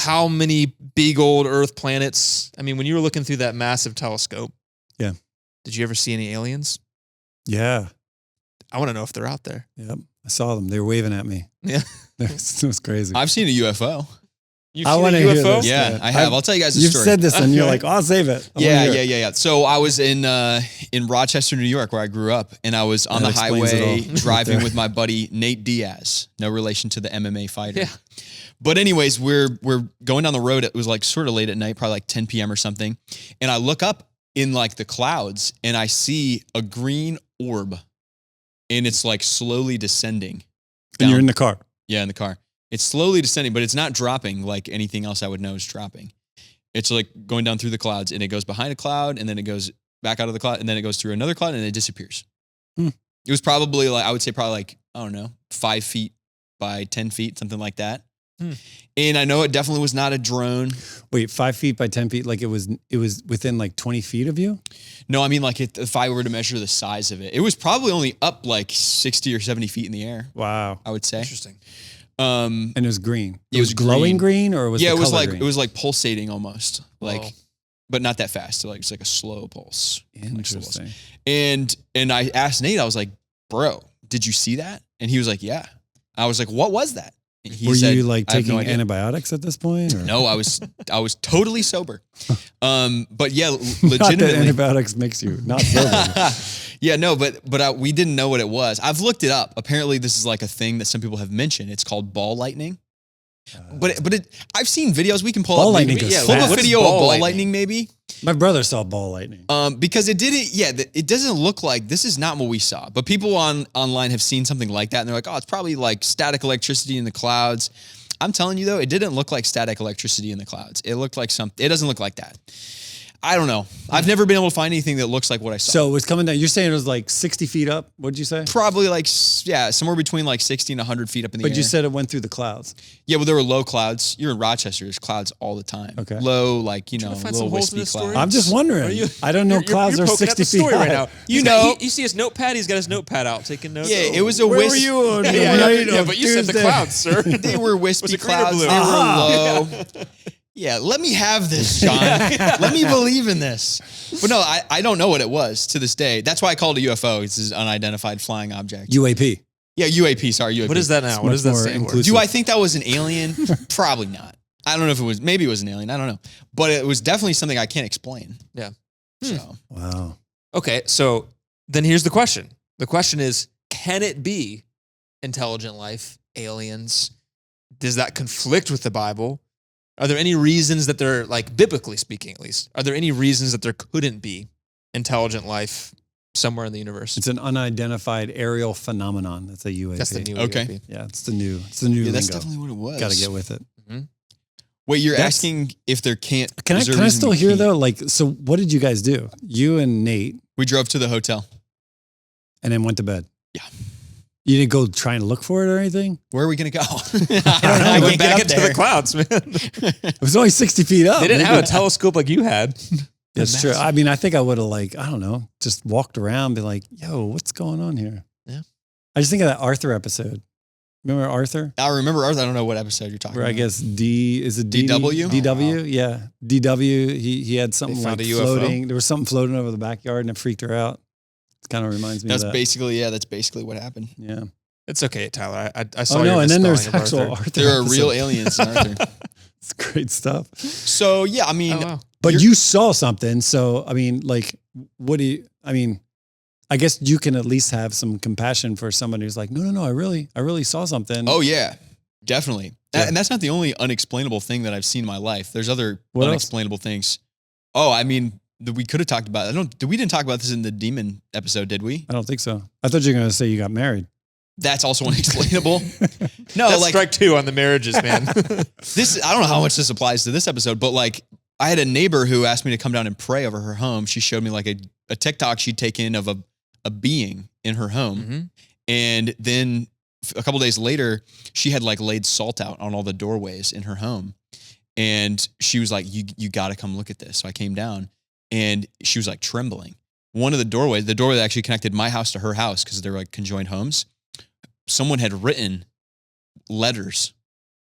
how many big old Earth planets? I mean, when you were looking through that massive telescope, Yeah. did you ever see any aliens? Yeah. I want to know if they're out there. Yep. I saw them. They were waving at me. Yeah. It was crazy. I've seen a UFO. You've I seen wanna a hear UFO? this. Yeah, Yeah. I have. I'll tell you guys a You've story. said this and you're Okay. like, I'll save it. I wanna hear it. Yeah. So I was in Rochester, New York, where I grew up, and I was on That the explains it highway all. driving Right there. with my buddy Nate Diaz, no relation to the MMA fighter. Yeah. But anyways, we're going down the road. It was like sort of late at night, probably like 10 p.m. or something. And I look up in like the clouds and I see a green orb, and it's like slowly descending. And you're down- in the car. Yeah, in the car. It's slowly descending, but it's not dropping like anything else I would know is dropping. It's like going down through the clouds, and it goes behind a cloud, and then it goes back out of the cloud, and then it goes through another cloud and it disappears. Hmm. It was probably like, I would say probably like, I don't know, 5 feet by 10 feet, something like that. And I know it definitely was not a drone. Wait, 5 feet by 10 feet? Like it was within like 20 feet of you? No, I mean like if I were to measure the size of it, it was probably only up like 60 or 70 feet in the air. Wow. I would say. Interesting. And it was green. It was glowing green, or was yeah, the it was color like green? it was like pulsating almost, like, Oh. but not that fast. So like it's like a slow pulse. Interesting. And I asked Nate, I was like, "Bro, did you see that?" And he was like, "Yeah." I was like, "What was that?" And he Were said, you like "I have no taking idea." antibiotics at this point? Or? No, I was totally sober. But yeah, Not that legitimately. antibiotics makes you not sober. Yeah, no, but we didn't know what it was. I've looked it up. Apparently, this is like a thing that some people have mentioned. It's called ball lightning. But I've seen videos. We can pull Ball up. lightning Maybe, goes pull fast. a video of ball lightning, maybe. My brother saw ball lightning. Because it didn't. Yeah, it doesn't look like this is not what we saw. But people online have seen something like that, and they're like, "Oh, it's probably like static electricity in the clouds." I'm telling you though, it didn't look like static electricity in the clouds. It looked like something. It doesn't look like that. I don't know. I've never been able to find anything that looks like what I saw. So it was coming down. You're saying it was like 60 feet up? What did you say? Probably like, yeah, somewhere between like 60 and 100 feet up in the air. But you said it went through the clouds. Yeah, well, there were low clouds. You're in Rochester. There's clouds all the time. Okay. Low, like, you know, find little some holes in wispy this story? clouds. I'm just wondering. I don't know clouds you're are poking 60 at the feet story high. right now. You know. You see his notepad? He's got his notepad out taking notes. Yeah, it was a Where wisp. were you on Yeah, the night yeah, of but you said the Tuesday? clouds, sir. They were wispy Was it green or clouds. blue? They were low. Yeah, let me have this, John. Let me believe in this. But no, I don't know what it was to this day. That's why I called it a UFO. It's an unidentified flying object. UAP. Yeah, UAP. Sorry, UAP. What is that now? What much does that more stand for? inclusive. Do I think that was an alien? Probably not. I don't know if it was. Maybe it was an alien. I don't know. But it was definitely something I can't explain. Yeah. So Wow. Okay, so then here's the question. The question is, can it be intelligent life, aliens? Does that conflict with the Bible? Are there any reasons that there, like biblically speaking at least, are there any reasons that there couldn't be intelligent life somewhere in the universe? It's an unidentified aerial phenomenon. That's a UAP. That's the new Okay. UAP. Yeah, it's the new yeah, that's lingo. definitely what it was. Got to get with it. Wait, you're That's- asking if there can't? Can I is there a can I reason still we hear can't? though? Like, so what did you guys do? You and Nate, We drove to the hotel. and then went to bed. Yeah. You didn't go try and look for it or anything? Where are we gonna go? I went back into the clouds, man. It was only 60 feet up. They didn't have a telescope like you had. That's true. I mean, I think I would have like, I don't know, just walked around, be like, yo, what's going on here? Yeah. I just think of that Arthur episode. Remember Arthur? I remember ours. I don't know what episode you're talking Where I about. guess is it DW? DW? Oh, wow. Yeah. DW, he had something They like found a UFO? floating. There was something floating over the backyard and it freaked her out. It kind of reminds me That's of that. that's basically what happened. Yeah. It's okay, Tyler. I saw Oh your no, and then there's misspelling of actual Arthur. There are episode. real aliens in Arthur. It's great stuff. So yeah, I mean, Oh, wow. But You're- you saw something. So, I mean, like, I guess you can at least have some compassion for someone who's like, no, I really saw something. oh yeah, definitely. Yeah. And that's not the only unexplainable thing that I've seen in my life. There's other What else? unexplainable things. Oh, I mean, that we could have talked about. We didn't talk about this in the demon episode, did we? I don't think so. I thought you were going to say you got married. That's also unexplainable. No, That's like strike two on the marriages, man. this. I don't know how much this applies to this episode, but like I had a neighbor who asked me to come down and pray over her home. She showed me like a TikTok she'd taken of a being in her home. Mm-hmm. And then a couple days later, she had like laid salt out on all the doorways in her home. And she was like, you got to come look at this. So I came down and she was like trembling. One of the doorways, the door that actually connected my house to her house, because they're like conjoined homes, someone had written letters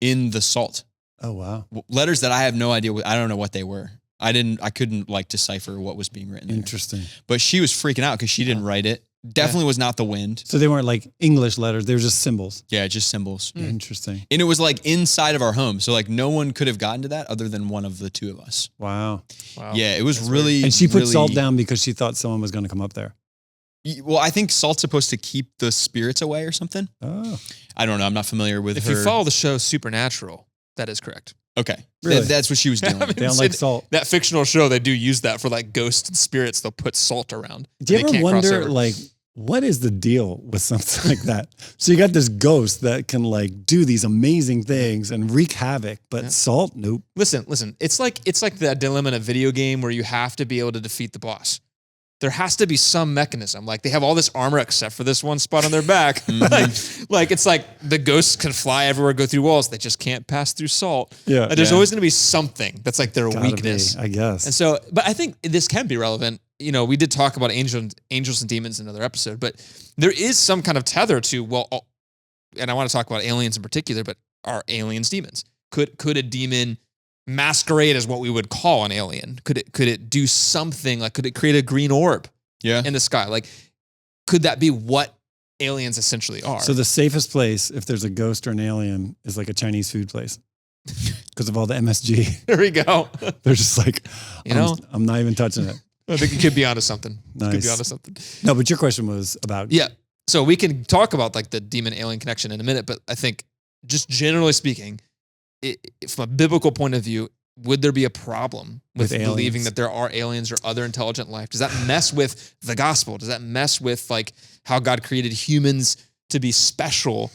in the salt. Oh, wow. Letters that I have no idea. I don't know what they were. I couldn't like decipher what was being written there. Interesting. But she was freaking out because she didn't write it. Definitely was not the wind. So they weren't like English letters. They were just symbols. Yeah, just symbols. Interesting. And it was like inside of our home. So like no one could have gotten to that other than one of the two of us. Wow. Wow. Yeah, it was That's really. And she put really- salt down because she thought someone was going to come up there. Well, I think salt's supposed to keep the spirits away or something. Oh. I don't know. I'm not familiar with If her. you follow the show Supernatural, that is correct. Okay. Really? That's what she was doing. I mean, They don't like Sid- salt. That fictional show, they do use that for like ghosts and spirits. They'll put salt around. Do you They ever can't cross wonder, over. like, what is the deal with something like that? So you got this ghost that can like do these amazing things and wreak havoc, but Yeah. salt, nope. Listen. It's like that dilemma in a video game where you have to be able to defeat the boss. there has to be some mechanism. Like they have all this armor except for this one spot on their back. like it's like the ghosts can fly everywhere, go through walls. They just can't pass through salt. Yeah. Like, there's always going to be something that's like their Gotta weakness. be, I guess. And so, but I think this can be relevant. You know, we did talk about angels and demons in another episode, but there is some kind of tether to, well, and I want to talk about aliens in particular, but are aliens demons? Could a demon masquerade as what we would call an alien? Could it do something like, could it create a green orb in the sky? Like, could that be what aliens essentially are? So the safest place, if there's a ghost or an alien, is like a Chinese food place because of all the MSG. There we go. They're just like, You know? I'm not even touching it. I think you could be onto something. Nice. Could be onto something. No, but your question was about. Yeah. So we can talk about like the demon alien connection in a minute, but I think just generally speaking, from a biblical point of view, would there be a problem with believing aliens. that there are aliens or other intelligent life? Does that mess with the gospel? Does that mess with like how God created humans to be special?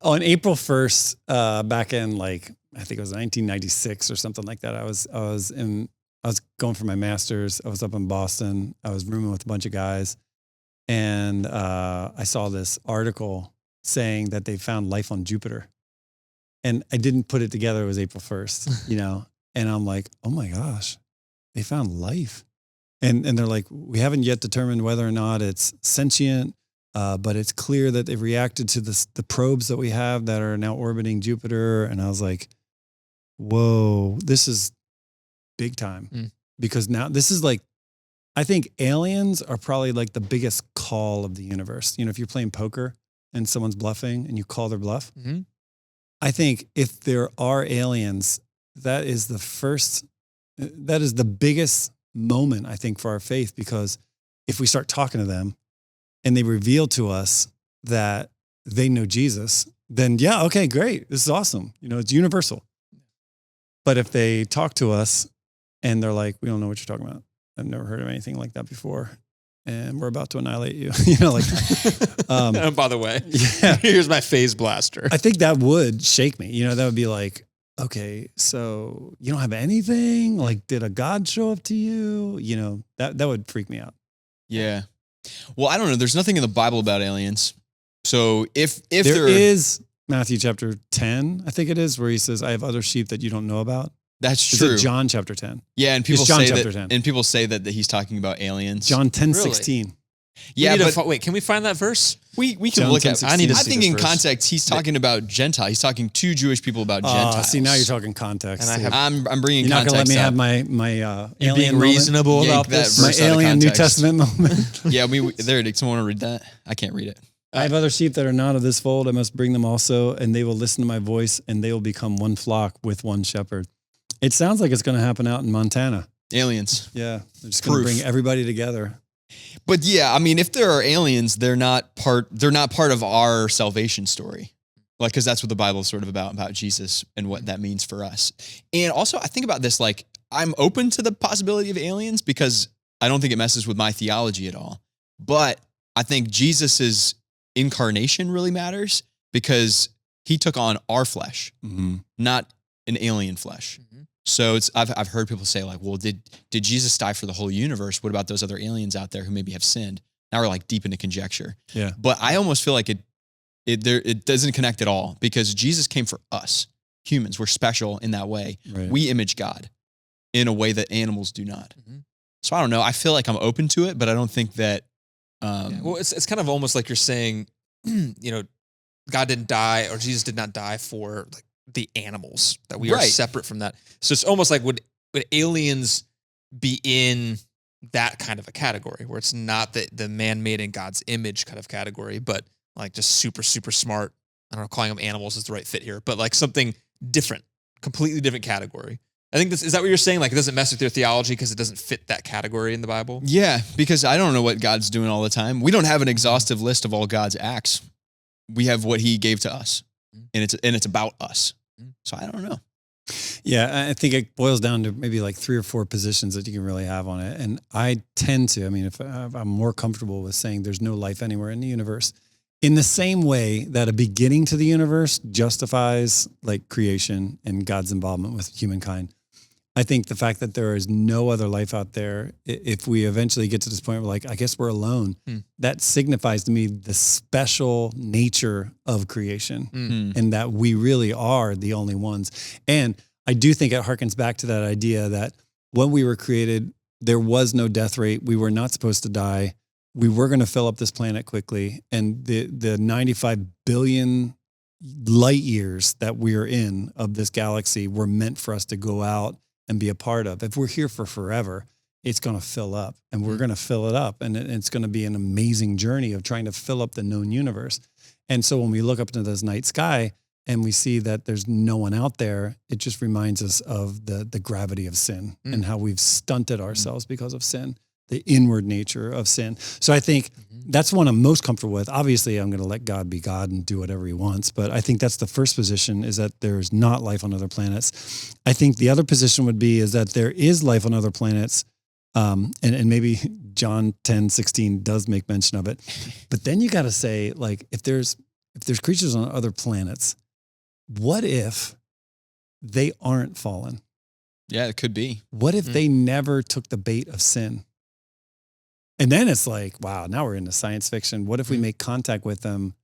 On April 1st, back in like, I think it was 1996 or something like that. I was going for my master's. I was up in Boston. I was rooming with a bunch of guys, and I saw this article saying that they found life on Jupiter. And I didn't put it together. It was April 1st, you know? And I'm like, oh my gosh, they found life. And they're like, we haven't yet determined whether or not it's sentient, but it's clear that they've reacted to the probes that we have that are now orbiting Jupiter. And I was like, whoa, this is big time. Because now this is like, I think aliens are probably like the biggest call of the universe. You know, if you're playing poker and someone's bluffing and you call their bluff, I think if there are aliens, that is the biggest moment, I think, for our faith, because if we start talking to them and they reveal to us that they know Jesus, then yeah, okay, great. This is awesome. You know, it's universal. But if they talk to us and they're like, we don't know what you're talking about. I've never heard of anything like that before. And we're about to annihilate you. You know, like, And by the way, yeah, here's my phase blaster. I think that would shake me. You know, that would be like, okay, so you don't have anything? Like, did a God show up to you? You know, that would freak me out. Yeah. Well, I don't know. There's nothing in the Bible about aliens. So if There is Matthew chapter 10, I think it is, where he says, I have other sheep that you don't know about. That's Is true. it John chapter 10? Yeah, and people It's John say chapter that, 10. and people say that he's talking about aliens. John 10, Really? 16. Yeah, but wait, can we find that verse? we can John look 10, at. 16. I need to I see think this in verse. context, he's talking about Gentile. He's talking to Jewish people about Gentiles. See, now you're talking context. And I have- I'm bringing You're not going to let context me up. have my You're alien being moment? reasonable Yank about that this. My verse out of alien New context. Testament moment. Yeah, there. Someone want to read that? I can't read it. I have other sheep that are not of this fold. I must bring them also, and they will listen to my voice, and they will become one flock with one shepherd. It sounds like it's going to happen out in Montana. Aliens. Yeah, they're just going to Proof. bring everybody together. But yeah, I mean, if there are aliens, they're not part of our salvation story. Like, because that's what the Bible is sort of about Jesus and what that means for us. And also, I think about this, like, I'm open to the possibility of aliens because I don't think it messes with my theology at all. But I think Jesus's incarnation really matters because he took on our flesh, not an alien flesh. So I've heard people say like, well, did Jesus die for the whole universe? What about those other aliens out there who maybe have sinned? Now we're like deep into conjecture. Yeah. But I almost feel like it doesn't connect at all because Jesus came for us. Humans, we're special in that way. Right. We image God in a way that animals do not. Mhm. So I don't know. I feel like I'm open to it, but I don't think that. Yeah. Well, it's kind of almost like you're saying, you know, God didn't die or Jesus did not die for like the animals, that we are Right. separate from that. So it's almost like would aliens be in that kind of a category where it's not the man-made in God's image kind of category, but like just super, super smart. I don't know, calling them animals is the right fit here, but like something different, completely different category. I think is that what you're saying? Like it doesn't mess with your theology because it doesn't fit that category in the Bible? Yeah, because I don't know what God's doing all the time. We don't have an exhaustive list of all God's acts. We have what he gave to us, and it's about us. So I don't know. Yeah, I think it boils down to maybe like 3 or 4 positions that you can really have on it. And I tend to, I mean, if I'm more comfortable with saying there's no life anywhere in the universe, in the same way that a beginning to the universe justifies like creation and God's involvement with humankind, I think the fact that there is no other life out there, if we eventually get to this point where like, I guess we're alone, that signifies to me the special nature of creation and that we really are the only ones. And I do think it harkens back to that idea that when we were created, there was no death rate. We were not supposed to die. We were going to fill up this planet quickly. And the 95 billion light years that we're in of this galaxy were meant for us to go out and be a part of. If we're here for forever, it's going to fill up and we're going to fill it up. And it's going to be an amazing journey of trying to fill up the known universe. And so when we look up into this night sky and we see that there's no one out there, it just reminds us of the gravity of sin and how we've stunted ourselves because of sin, the inward nature of sin. So I think that's one I'm most comfortable with. Obviously, I'm going to let God be God and do whatever he wants. But I think that's the first position, is that there's not life on other planets. I think the other position would be is that there is life on other planets. And maybe John 10:16 does make mention of it. But then you got to say, like, if there's creatures on other planets, what if they aren't fallen? Yeah, it could be. What if they never took the bait of sin? And then it's like, wow, now we're into science fiction. What if we make contact with them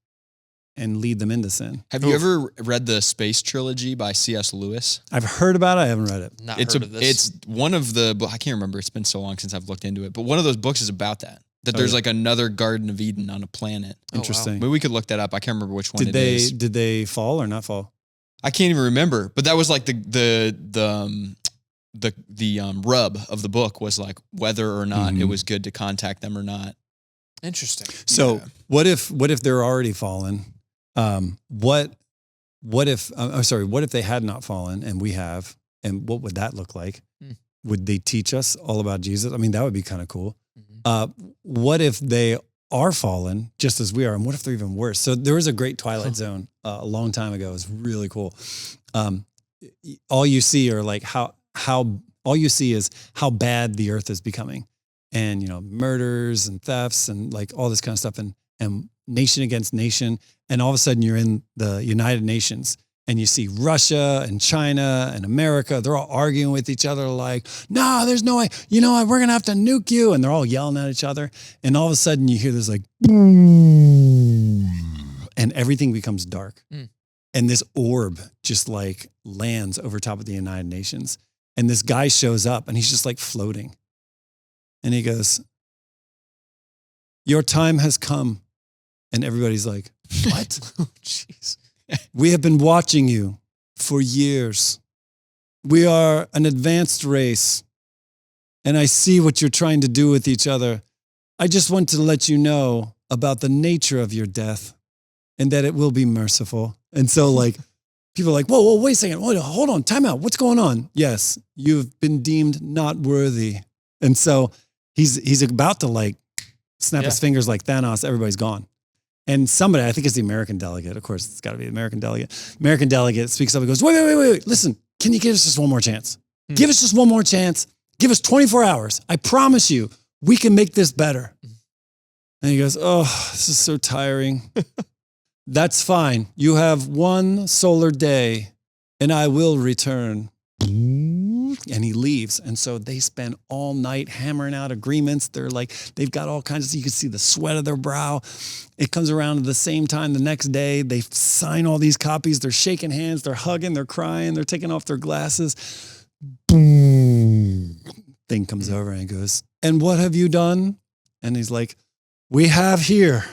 and lead them into sin? Have you ever read the Space Trilogy by C.S. Lewis? I've heard about it. I haven't read it. Not heard of this. It's one of the, I can't remember. It's been so long since I've looked into it. But one of those books is about that. That there's like another Garden of Eden on a planet. Interesting. Maybe we could look that up. I can't remember which one Did they fall or not fall? I can't even remember. But that was like the rub of the book was like whether or not it was good to contact them or not. Interesting. So what if they're already fallen? What if they had not fallen and we have, and what would that look like? Would they teach us all about Jesus? I mean, that would be kind of cool. What if they are fallen just as we are? And what if they're even worse? So there was a great Twilight Zone a long time ago. It was really cool. All you see are like all you see is how bad the earth is becoming, and, murders and thefts and like all this kind of stuff, and nation against nation. And all of a sudden you're in the United Nations and you see Russia and China and America. They're all arguing with each other like, no, there's no way, you know what, we're going to have to nuke you. And they're all yelling at each other. And all of a sudden you hear this like, and everything becomes dark. And this orb just like lands over top of the United Nations. And this guy shows up and he's just like floating. And he goes, your time has come. And everybody's like, what? Oh, jeez. We have been watching you for years. We are an advanced race. And I see what you're trying to do with each other. I just want to let you know about the nature of your death and that it will be merciful. And so like, people are like, whoa, wait a second. Hold on, time out. What's going on? Yes, you've been deemed not worthy. And so he's about to like snap his fingers like Thanos. Everybody's gone. And somebody, I think it's the American delegate. Of course, it's got to be the American delegate. American delegate speaks up and goes, wait. Listen, can you give us just one more chance? Give us just one more chance. Give us 24 hours. I promise you, we can make this better. And he goes, oh, this is so tiring. That's fine. You have one solar day and I will return. And he leaves. And so they spend all night hammering out agreements. They're like, they've got all kinds of, you can see the sweat of their brow. It comes around at the same time the next day. They sign all these copies. They're shaking hands. They're hugging. They're crying. They're taking off their glasses. Boom. Thing comes over and goes, and what have you done? And he's like, we have here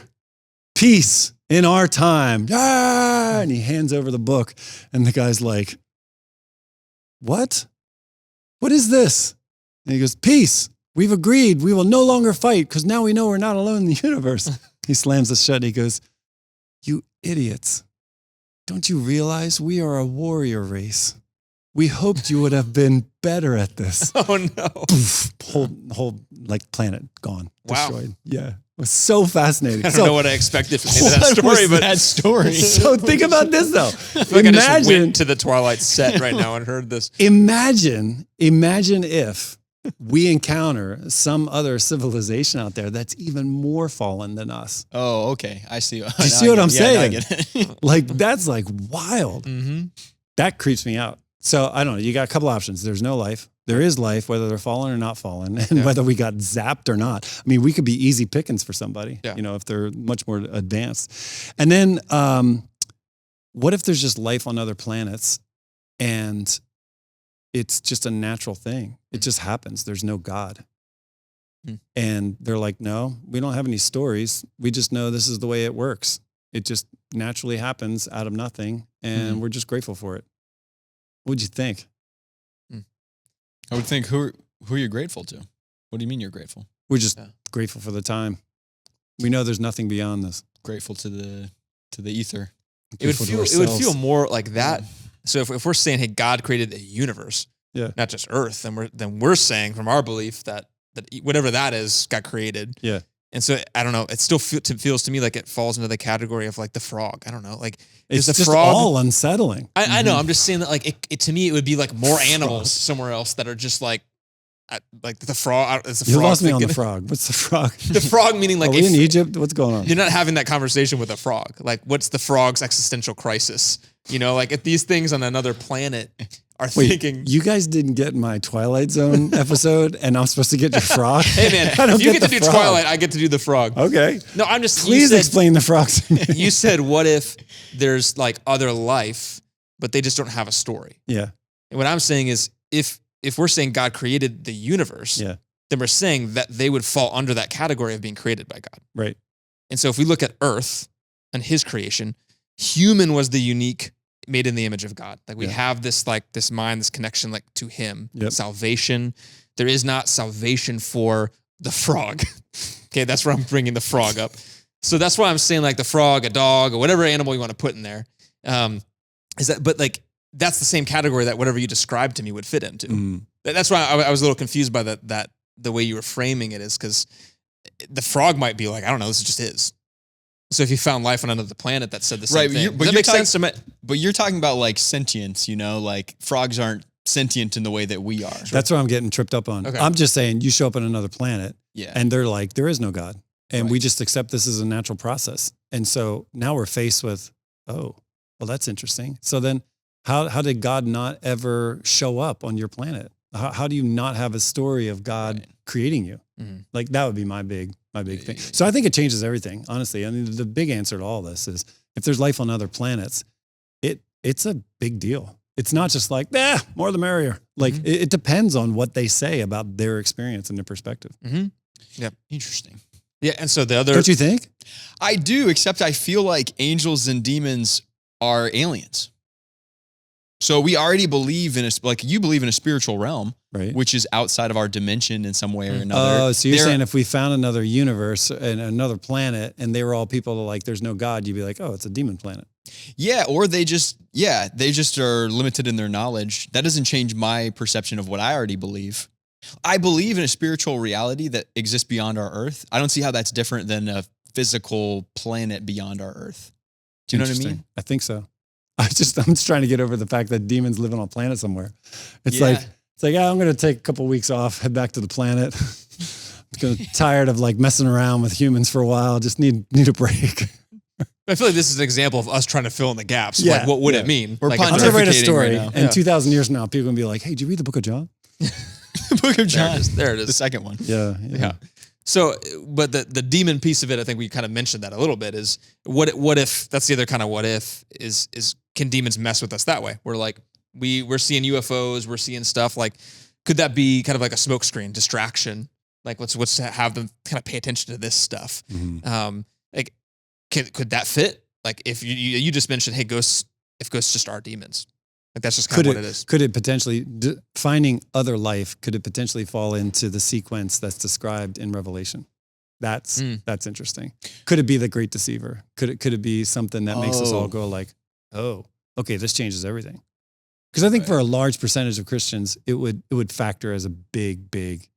peace in our time. Ah! And he hands over the book. And the guy's like, what? What is this? And he goes, peace. We've agreed. We will no longer fight because now we know we're not alone in the universe. He slams it shut and he goes, you idiots. Don't you realize we are a warrior race? We hoped you would have been better at this. Oh, no. Poof, whole like planet gone, Wow. destroyed. Yeah. It was so fascinating. I don't know what I expected from that story, but that story. So think about this though. I feel like I just went to the Twilight set right now and heard this. Imagine if we encounter some other civilization out there that's even more fallen than us. Oh, okay. I see. Do you see what I'm saying? I get it. Like, that's like wild. Mm-hmm. That creeps me out. So I don't know. You got a couple options. There's no life. There is life, whether they're fallen or not fallen, and whether we got zapped or not. I mean, we could be easy pickings for somebody, if they're much more advanced. And then what if there's just life on other planets and it's just a natural thing? It just happens. There's no God. And they're like, no, we don't have any stories. We just know this is the way it works. It just naturally happens out of nothing, and we're just grateful for it. What would you think? I would think, who are you grateful to? What do you mean you're grateful? We're just grateful for the time. We know there's nothing beyond this. Grateful to the ether. It would feel more like that. So if we're saying, hey, God created a universe, not just Earth, then we're saying from our belief that whatever that is got created. Yeah. And so I don't know. It still feels to me like it falls into the category of like the frog. I don't know. Like it's just all unsettling. I know. I'm just saying that like it to me it would be like more animals somewhere else that are just like the frog. You lost me on the frog. What's the frog? The frog meaning like are we in Egypt? What's going on? You're not having that conversation with a frog. Like what's the frog's existential crisis? Like if these things on another planet are thinking. You guys didn't get my Twilight Zone episode, and I'm supposed to get your frog? Hey, man, if you get to do frog. Twilight, I get to do the frog. Okay. No, I'm just... Please explain the frogs to me. You said, what if there's like other life, but they just don't have a story? Yeah. And what I'm saying is, if we're saying God created the universe, then we're saying that they would fall under that category of being created by God. Right. And so if we look at Earth and his creation, human was the unique made in the image of God. Like we have this mind, this connection like to him, salvation. There is not salvation for the frog. Okay. That's where I'm bringing the frog up. So that's why I'm saying like the frog, a dog, or whatever animal you want to put in there. But like, that's the same category that whatever you described to me would fit into. That's why I was a little confused by the way you were framing it is because the frog might be like, I don't know, this just is. So if you found life on another planet that said the same thing, does that make sense to me? But you're talking about like sentience, like frogs aren't sentient in the way that we are. That's what I'm getting tripped up on. Okay. I'm just saying you show up on another planet and they're like, there is no God. And we just accept this as a natural process. And so now we're faced with, oh, well, that's interesting. So then how did God not ever show up on your planet? How do you not have a story of God creating you? Mm-hmm. Like that would be my big thing. So I think it changes everything, honestly. I mean, the big answer to all this is if there's life on other planets, it's a big deal. It's not just like, more the merrier. Like it depends on what they say about their experience and their perspective. Mm-hmm. Yeah. Interesting. Yeah. And so the other, don't you think? I do, except I feel like angels and demons are aliens. So we already believe you believe in a spiritual realm, right? Which is outside of our dimension in some way or another. Oh, so you're saying if we found another universe and another planet and they were all people like, there's no God, you'd be like, oh, it's a demon planet. Yeah. Or they just are limited in their knowledge. That doesn't change my perception of what I already believe. I believe in a spiritual reality that exists beyond our earth. I don't see how that's different than a physical planet beyond our earth. Do you know what I mean? I think so. I'm just trying to get over the fact that demons live on a planet somewhere. It's like, I'm going to take a couple of weeks off, head back to the planet. I'm tired of like messing around with humans for a while. Just need a break. I feel like this is an example of us trying to fill in the gaps. Yeah, like, what would it mean? I'm going to write a story, and 2,000 years from now, people are going to be like, hey, did you read the book of John? The book of John. There it is. The second one. Yeah. So, but the demon piece of it, I think we kind of mentioned that a little bit is what if, that's the other kind of what if is can demons mess with us that way? We're like, we're seeing UFOs, we're seeing stuff like, could that be kind of like a smokescreen distraction? Like let's have them kind of pay attention to this stuff. Mm-hmm. Like, could that fit? Like if you just mentioned, hey, ghosts just are demons. Like that's just kind of what it is. Could it potentially, finding other life, could it potentially fall into the sequence that's described in Revelation? That's interesting. Could it be the great deceiver? Could it be something that makes us all go like, oh, okay, this changes everything? Because I think for a large percentage of Christians, it would factor as a big, it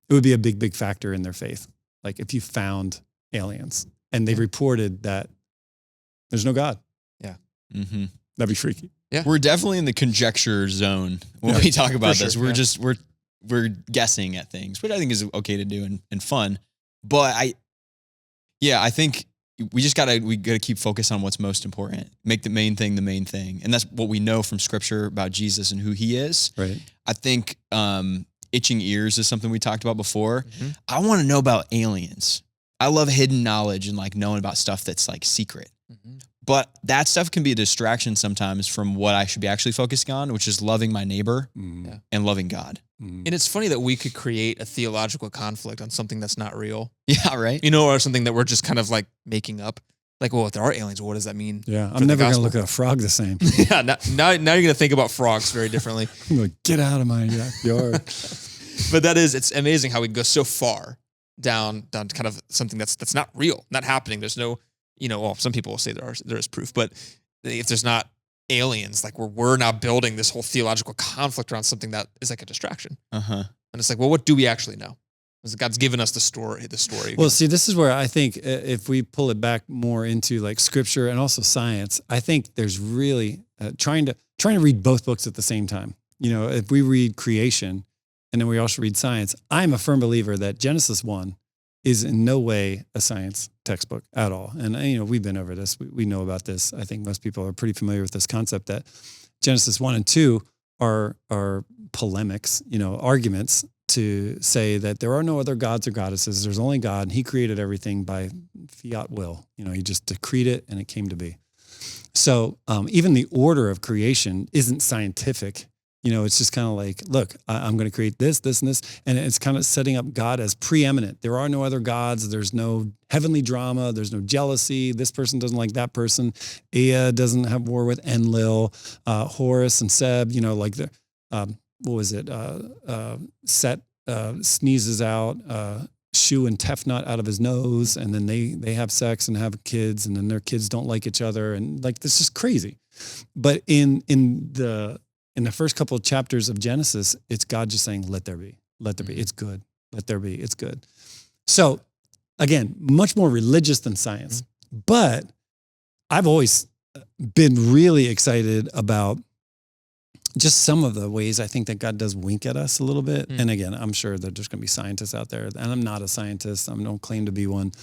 would be a big factor in their faith. Like if you found aliens and they reported that there's no God. Yeah. Mm-hmm. That'd be freaky. Yeah. We're definitely in the conjecture zone when we talk about this. Sure. We're guessing at things, which I think is okay to do and fun. But I think we gotta keep focused on what's most important. Make the main thing the main thing, and that's what we know from Scripture about Jesus and who He is. Right. I think itching ears is something we talked about before. Mm-hmm. I want to know about aliens. I love hidden knowledge and like knowing about stuff that's like secret. Mm-hmm. But that stuff can be a distraction sometimes from what I should be actually focusing on, which is loving my neighbor and loving God. And it's funny that we could create a theological conflict on something that's not real. Yeah, right. You know, or something that we're just kind of like making up. Like, well, if there are aliens, what does that mean? Yeah, for I'm the never going to gospel? look at a frog the same. Yeah, now you're going to think about frogs very differently. I'm like, get out of my yard. But it's amazing how we go so far down to kind of something that's not real, not happening. There's no, well, some people will say there is proof, but if there's not aliens, like we're now building this whole theological conflict around something that is like a distraction. Uh-huh. And it's like, well, what do we actually know? Because God's given us the story. Well, see, this is where I think if we pull it back more into like Scripture and also science, I think there's really trying to read both books at the same time. If we read creation and then we also read science, I'm a firm believer that Genesis 1 is in no way a science textbook at all. And, we've been over this. We know about this. I think most people are pretty familiar with this concept that Genesis 1 and 2 are polemics, arguments to say that there are no other gods or goddesses. There's only God, and He created everything by fiat will. He just decreed it, and it came to be. So even the order of creation isn't scientific. It's just kind of like, look, I'm going to create this, this, and this. And it's kind of setting up God as preeminent. There are no other gods. There's no heavenly drama. There's no jealousy. This person doesn't like that person. Ea doesn't have war with Enlil. Horus and Seb, what was it? Set sneezes out Shu and Tefnut out of his nose. And then they have sex and have kids. And then their kids don't like each other. And like, this is crazy. But in the first couple of chapters of Genesis, it's God just saying, let there be, it's good. Let there be, it's good. So again, much more religious than science, but I've always been really excited about just some of the ways I think that God does wink at us a little bit. And again, I'm sure that there's going to be scientists out there, and I'm not a scientist. I don't claim to be one,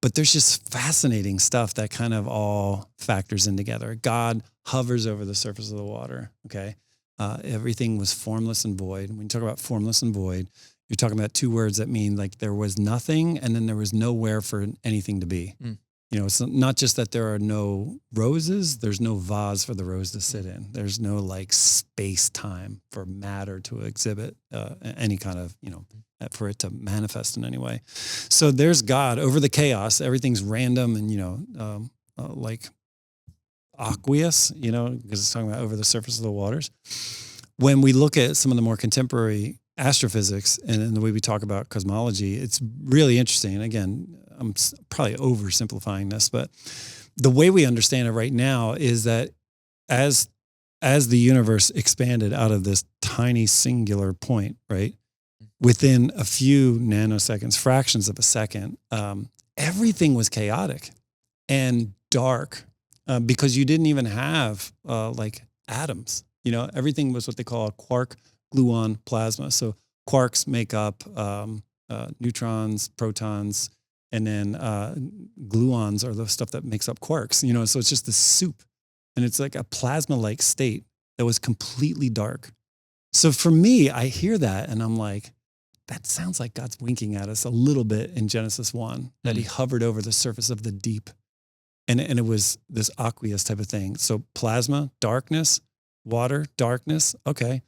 but there's just fascinating stuff that kind of all factors in together. God hovers over the surface of the water. Okay. Everything was formless and void. When you talk about formless and void, you're talking about two words that mean like there was nothing and then there was nowhere for anything to be. It's not just that there are no roses, there's no vase for the rose to sit in. There's no like space time for matter to exhibit any kind of, for it to manifest in any way. So there's God over the chaos. Everything's random and, like aqueous, because it's talking about over the surface of the waters. When we look at some of the more contemporary astrophysics and the way we talk about cosmology, it's really interesting. And again, I'm probably oversimplifying this, but the way we understand it right now is that as the universe expanded out of this tiny singular point, right, within a few nanoseconds, fractions of a second, everything was chaotic and dark. Because you didn't even have like atoms, everything was what they call a quark gluon plasma. So quarks make up neutrons, protons, and then gluons are the stuff that makes up quarks. So it's just the soup, and it's like a plasma-like state that was completely dark. So for me, I hear that and I'm like, that sounds like God's winking at us a little bit in Genesis 1, that He hovered over the surface of the deep. And it was this aqueous type of thing. So plasma, darkness, water, darkness. Okay.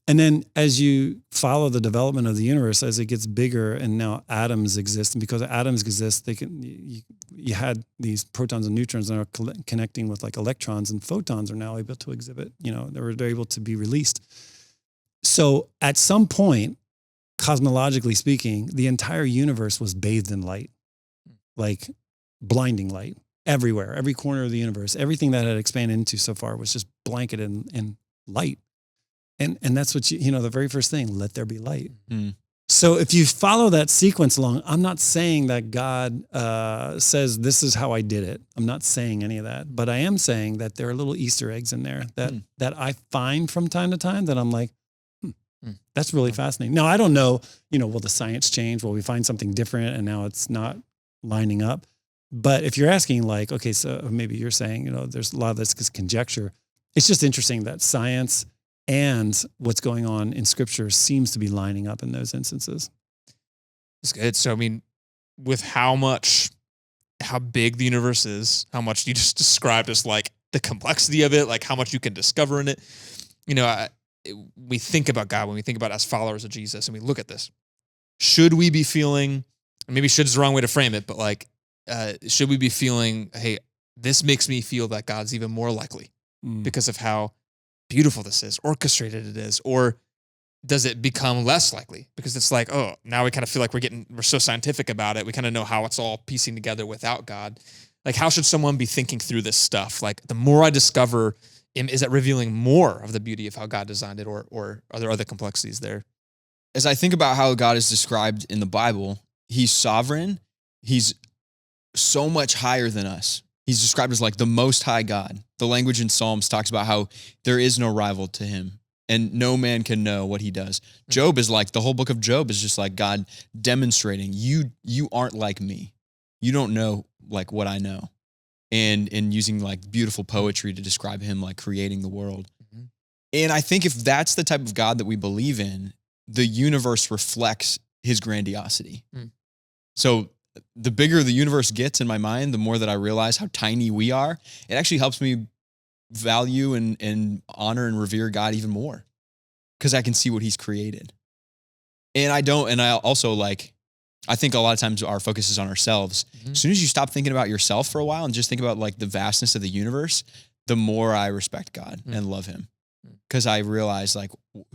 And then as you follow the development of the universe, as it gets bigger and now atoms exist, and because atoms exist, you had these protons and neutrons that are connecting with like electrons, and photons are now able to exhibit, they're able to be released. So at some point, cosmologically speaking, the entire universe was bathed in light, like blinding light. Everywhere, every corner of the universe, everything that had expanded into so far was just blanketed in light. And that's what the very first thing, let there be light. So if you follow that sequence along, I'm not saying that God says this is how I did it. I'm not saying any of that, but I am saying that there are little Easter eggs in there that I find from time to time that I'm like, that's really fascinating. Now, I don't know, will the science change? Will we find something different and now it's not lining up? But if you're asking like, okay, so maybe you're saying, there's a lot of this is conjecture. It's just interesting that science and what's going on in scripture seems to be lining up in those instances. It's good. So, I mean, with how big the universe is, how much you just described as like the complexity of it, like how much you can discover in it. We think about God when we think about as followers of Jesus and we look at this. Should we be feeling, maybe should is the wrong way to frame it, but like, should we be feeling, hey, this makes me feel that God's even more likely because of how beautiful this is, orchestrated it is, or does it become less likely because it's like, oh, now we kind of feel like we're so scientific about it. We kind of know how it's all piecing together without God. Like, how should someone be thinking through this stuff? Like, the more I discover, is that revealing more of the beauty of how God designed it, or are there other complexities there? As I think about how God is described in the Bible, he's sovereign. He's so much higher than us. He's described as like the most high God. The language in Psalms talks about how there is no rival to him and no man can know what he does. Job is like, the whole book of Job is just like God demonstrating you aren't like me. You don't know like what I know. And using like beautiful poetry to describe him like creating the world. Mm-hmm. And I think if that's the type of God that we believe in, the universe reflects his grandiosity. Mm. So the bigger the universe gets in my mind, the more that I realize how tiny we are. It actually helps me value and honor and revere God even more because I can see what he's created. And I also like, I think a lot of times our focus is on ourselves. Mm-hmm. As soon as you stop thinking about yourself for a while and just think about like the vastness of the universe, the more I respect God and love him because I realize like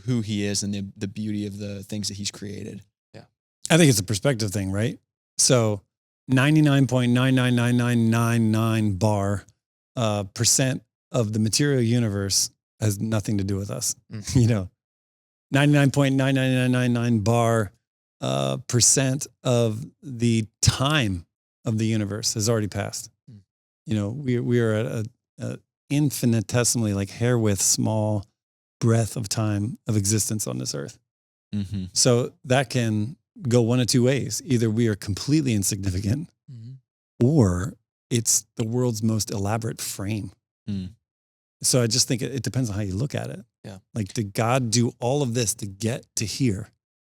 who he is and the beauty of the things that he's created. Yeah. I think it's a perspective thing, right? So 99.999999 bar percent of the material universe has nothing to do with us. 99.99999 bar percent of the time of the universe has already passed. We are at a infinitesimally like hair width small breath of time of existence on this earth. Mm-hmm. So that can go one of two ways. Either we are completely insignificant or it's the world's most elaborate frame. Mm. So I just think it depends on how you look at it. Yeah. Like, did God do all of this to get to here?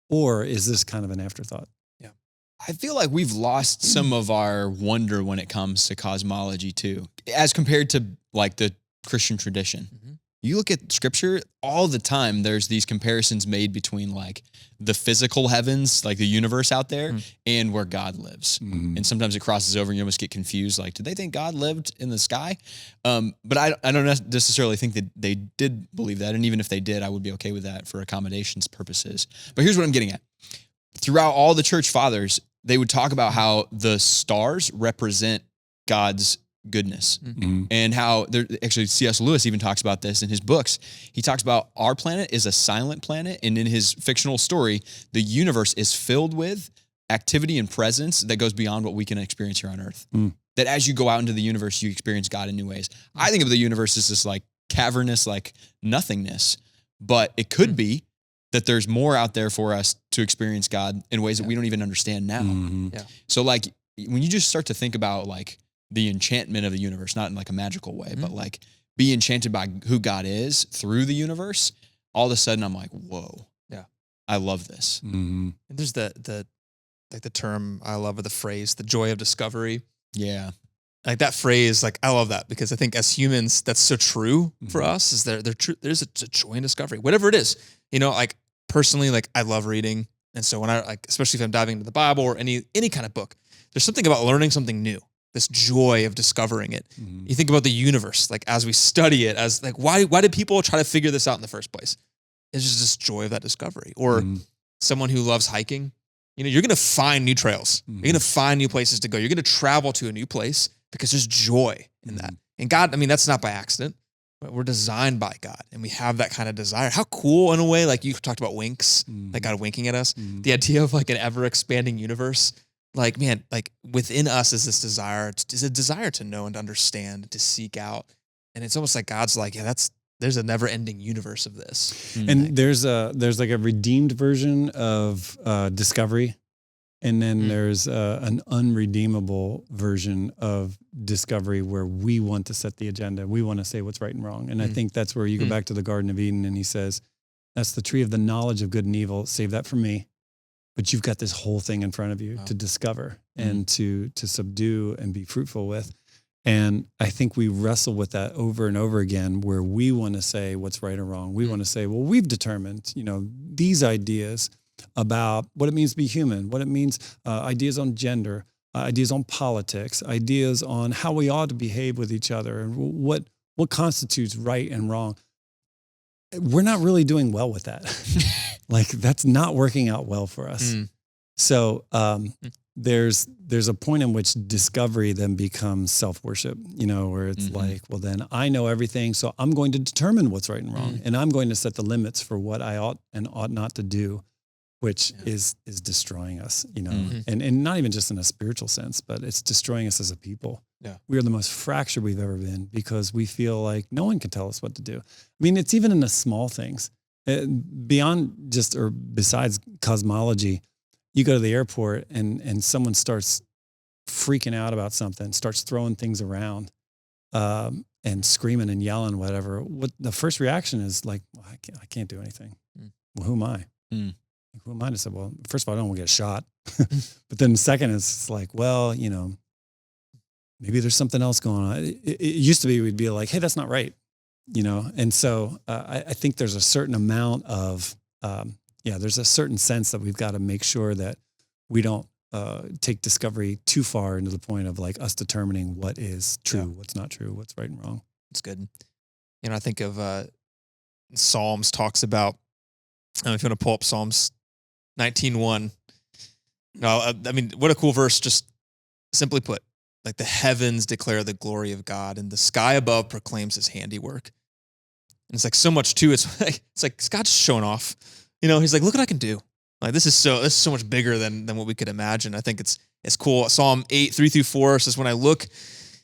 Or is this kind of an afterthought? Yeah. I feel like we've lost some of our wonder when it comes to cosmology too, as compared to like the Christian tradition. Mm-hmm. You look at scripture all the time, there's these comparisons made between like the physical heavens, like the universe out there, and where God lives. Mm-hmm. And sometimes it crosses over and you almost get confused. Like, did they think God lived in the sky? But I don't necessarily think that they did believe that. And even if they did, I would be okay with that for accommodations purposes. But here's what I'm getting at. Throughout all the church fathers, they would talk about how the stars represent God's goodness and how actually C.S. Lewis even talks about this in his books. He talks about our planet is a silent planet. And in his fictional story, the universe is filled with activity and presence that goes beyond what we can experience here on earth. That as you go out into the universe, you experience God in new ways. I think of the universe as this like cavernous, like nothingness, but it could be that there's more out there for us to experience God in ways that we don't even understand now. Mm-hmm. Yeah. So like when you just start to think about like the enchantment of the universe, not in like a magical way, but like be enchanted by who God is through the universe, all of a sudden I'm like, whoa. Yeah. I love this. And there's the term I love, or the phrase, the joy of discovery. Yeah. Like that phrase, like I love that because I think as humans, that's so true for us. Is there's a joy in discovery, whatever it is. Like personally, like I love reading, and so when I like, especially if I'm diving into the Bible or any kind of book, there's something about learning something new. This joy of discovering it. You think about the universe, like as we study it, as like why did people try to figure this out in the first place? It's just this joy of that discovery. Or someone who loves hiking, you're going to find new trails. You're going to find new places to go. You're going to travel to a new place because there's joy in that. And God, I mean, that's not by accident, but we're designed by God and we have that kind of desire. How cool in a way, like you talked about winks, like God winking at us, the idea of like an ever expanding universe. Like, man, like within us is this desire, is a desire to know and to understand, to seek out. And it's almost like God's like, yeah, there's a never ending universe of this. And there's like a redeemed version of discovery And then there's an unredeemable version of discovery where we want to set the agenda. We want to say what's right and wrong. And I think that's where you go back to the Garden of Eden and he says, that's the tree of the knowledge of good and evil. Save that for me. But you've got this whole thing in front of you to discover and to subdue and be fruitful with. And I think we wrestle with that over and over again where we want to say what's right or wrong. We want to say, well, we've determined, these ideas about what it means to be human, what it means, ideas on gender, ideas on politics, ideas on how we ought to behave with each other, and what constitutes right and wrong. We're not really doing well with that. Like that's not working out well for us. So there's a point in which discovery then becomes self-worship, where it's like, well, then I know everything, so I'm going to determine what's right and wrong, and I'm going to set the limits for what I ought and ought not to do, which is destroying us, and not even just in a spiritual sense, but it's destroying us as a people. Yeah. We are the most fractured we've ever been because we feel like no one can tell us what to do. I mean, it's even in the small things. Beyond just or besides cosmology, you go to the airport and someone starts freaking out about something, starts throwing things around and screaming and yelling, whatever. What the first reaction is like, well, I can't do anything. Well, who am I? Who am I to say, well, first of all, I don't want to get shot. But then the second is it's like, well, maybe there's something else going on. It used to be, we'd be like, hey, that's not right. And so I think there's a certain amount of, there's a certain sense that we've got to make sure that we don't take discovery too far into the point of like us determining what is true, what's not true, what's right and wrong. It's good. I think of Psalms talks about, if you want to pull up Psalms 19:1. I mean, what a cool verse, just simply put. Like the heavens declare the glory of God and the sky above proclaims his handiwork. And it's like so much too. It's like God's showing off. He's like, look what I can do. Like this is so much bigger than what we could imagine. I think it's cool. Psalm 8:3-4 says, when I look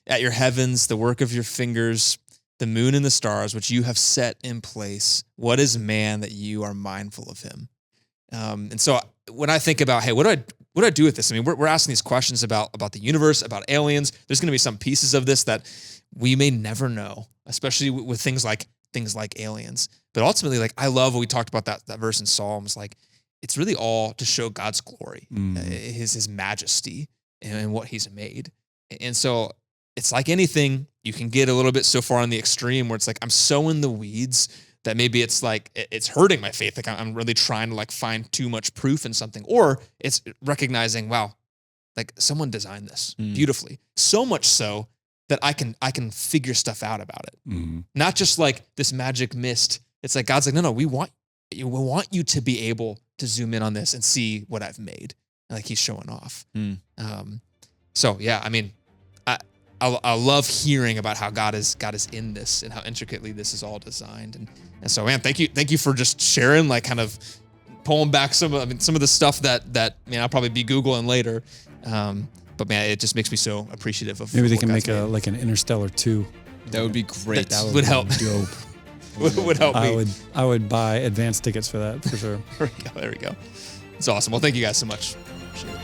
at your heavens, the work of your fingers, the moon and the stars, which you have set in place, what is man that you are mindful of him? And so when I think about, hey, what do I do with this? I mean, we're asking these questions about the universe, about aliens. There's going to be some pieces of this that we may never know, especially with things like aliens. But ultimately, like I love what we talked about that verse in Psalms. Like it's really all to show God's glory, his majesty, and what he's made. And so it's like anything, you can get a little bit so far on the extreme where it's like I'm so in the weeds that maybe it's like, it's hurting my faith. Like I'm really trying to like find too much proof in something, or it's recognizing, wow, like someone designed this beautifully. So much so that I can figure stuff out about it. Not just like this magic mist. It's like, God's like, no, we want you to be able to zoom in on this and see what I've made. And like he's showing off. So yeah, I mean, I love hearing about how God is in this and how intricately this is all designed. And so, man, thank you for just sharing, like kind of pulling back some of the stuff that I'll probably be Googling later. But man, it just makes me so appreciative of. Maybe they can make an Interstellar 2. That would be great. That would help. Dope. would help me. I would buy advance tickets for that for sure. There we go. It's awesome. Well, thank you guys so much. Appreciate it.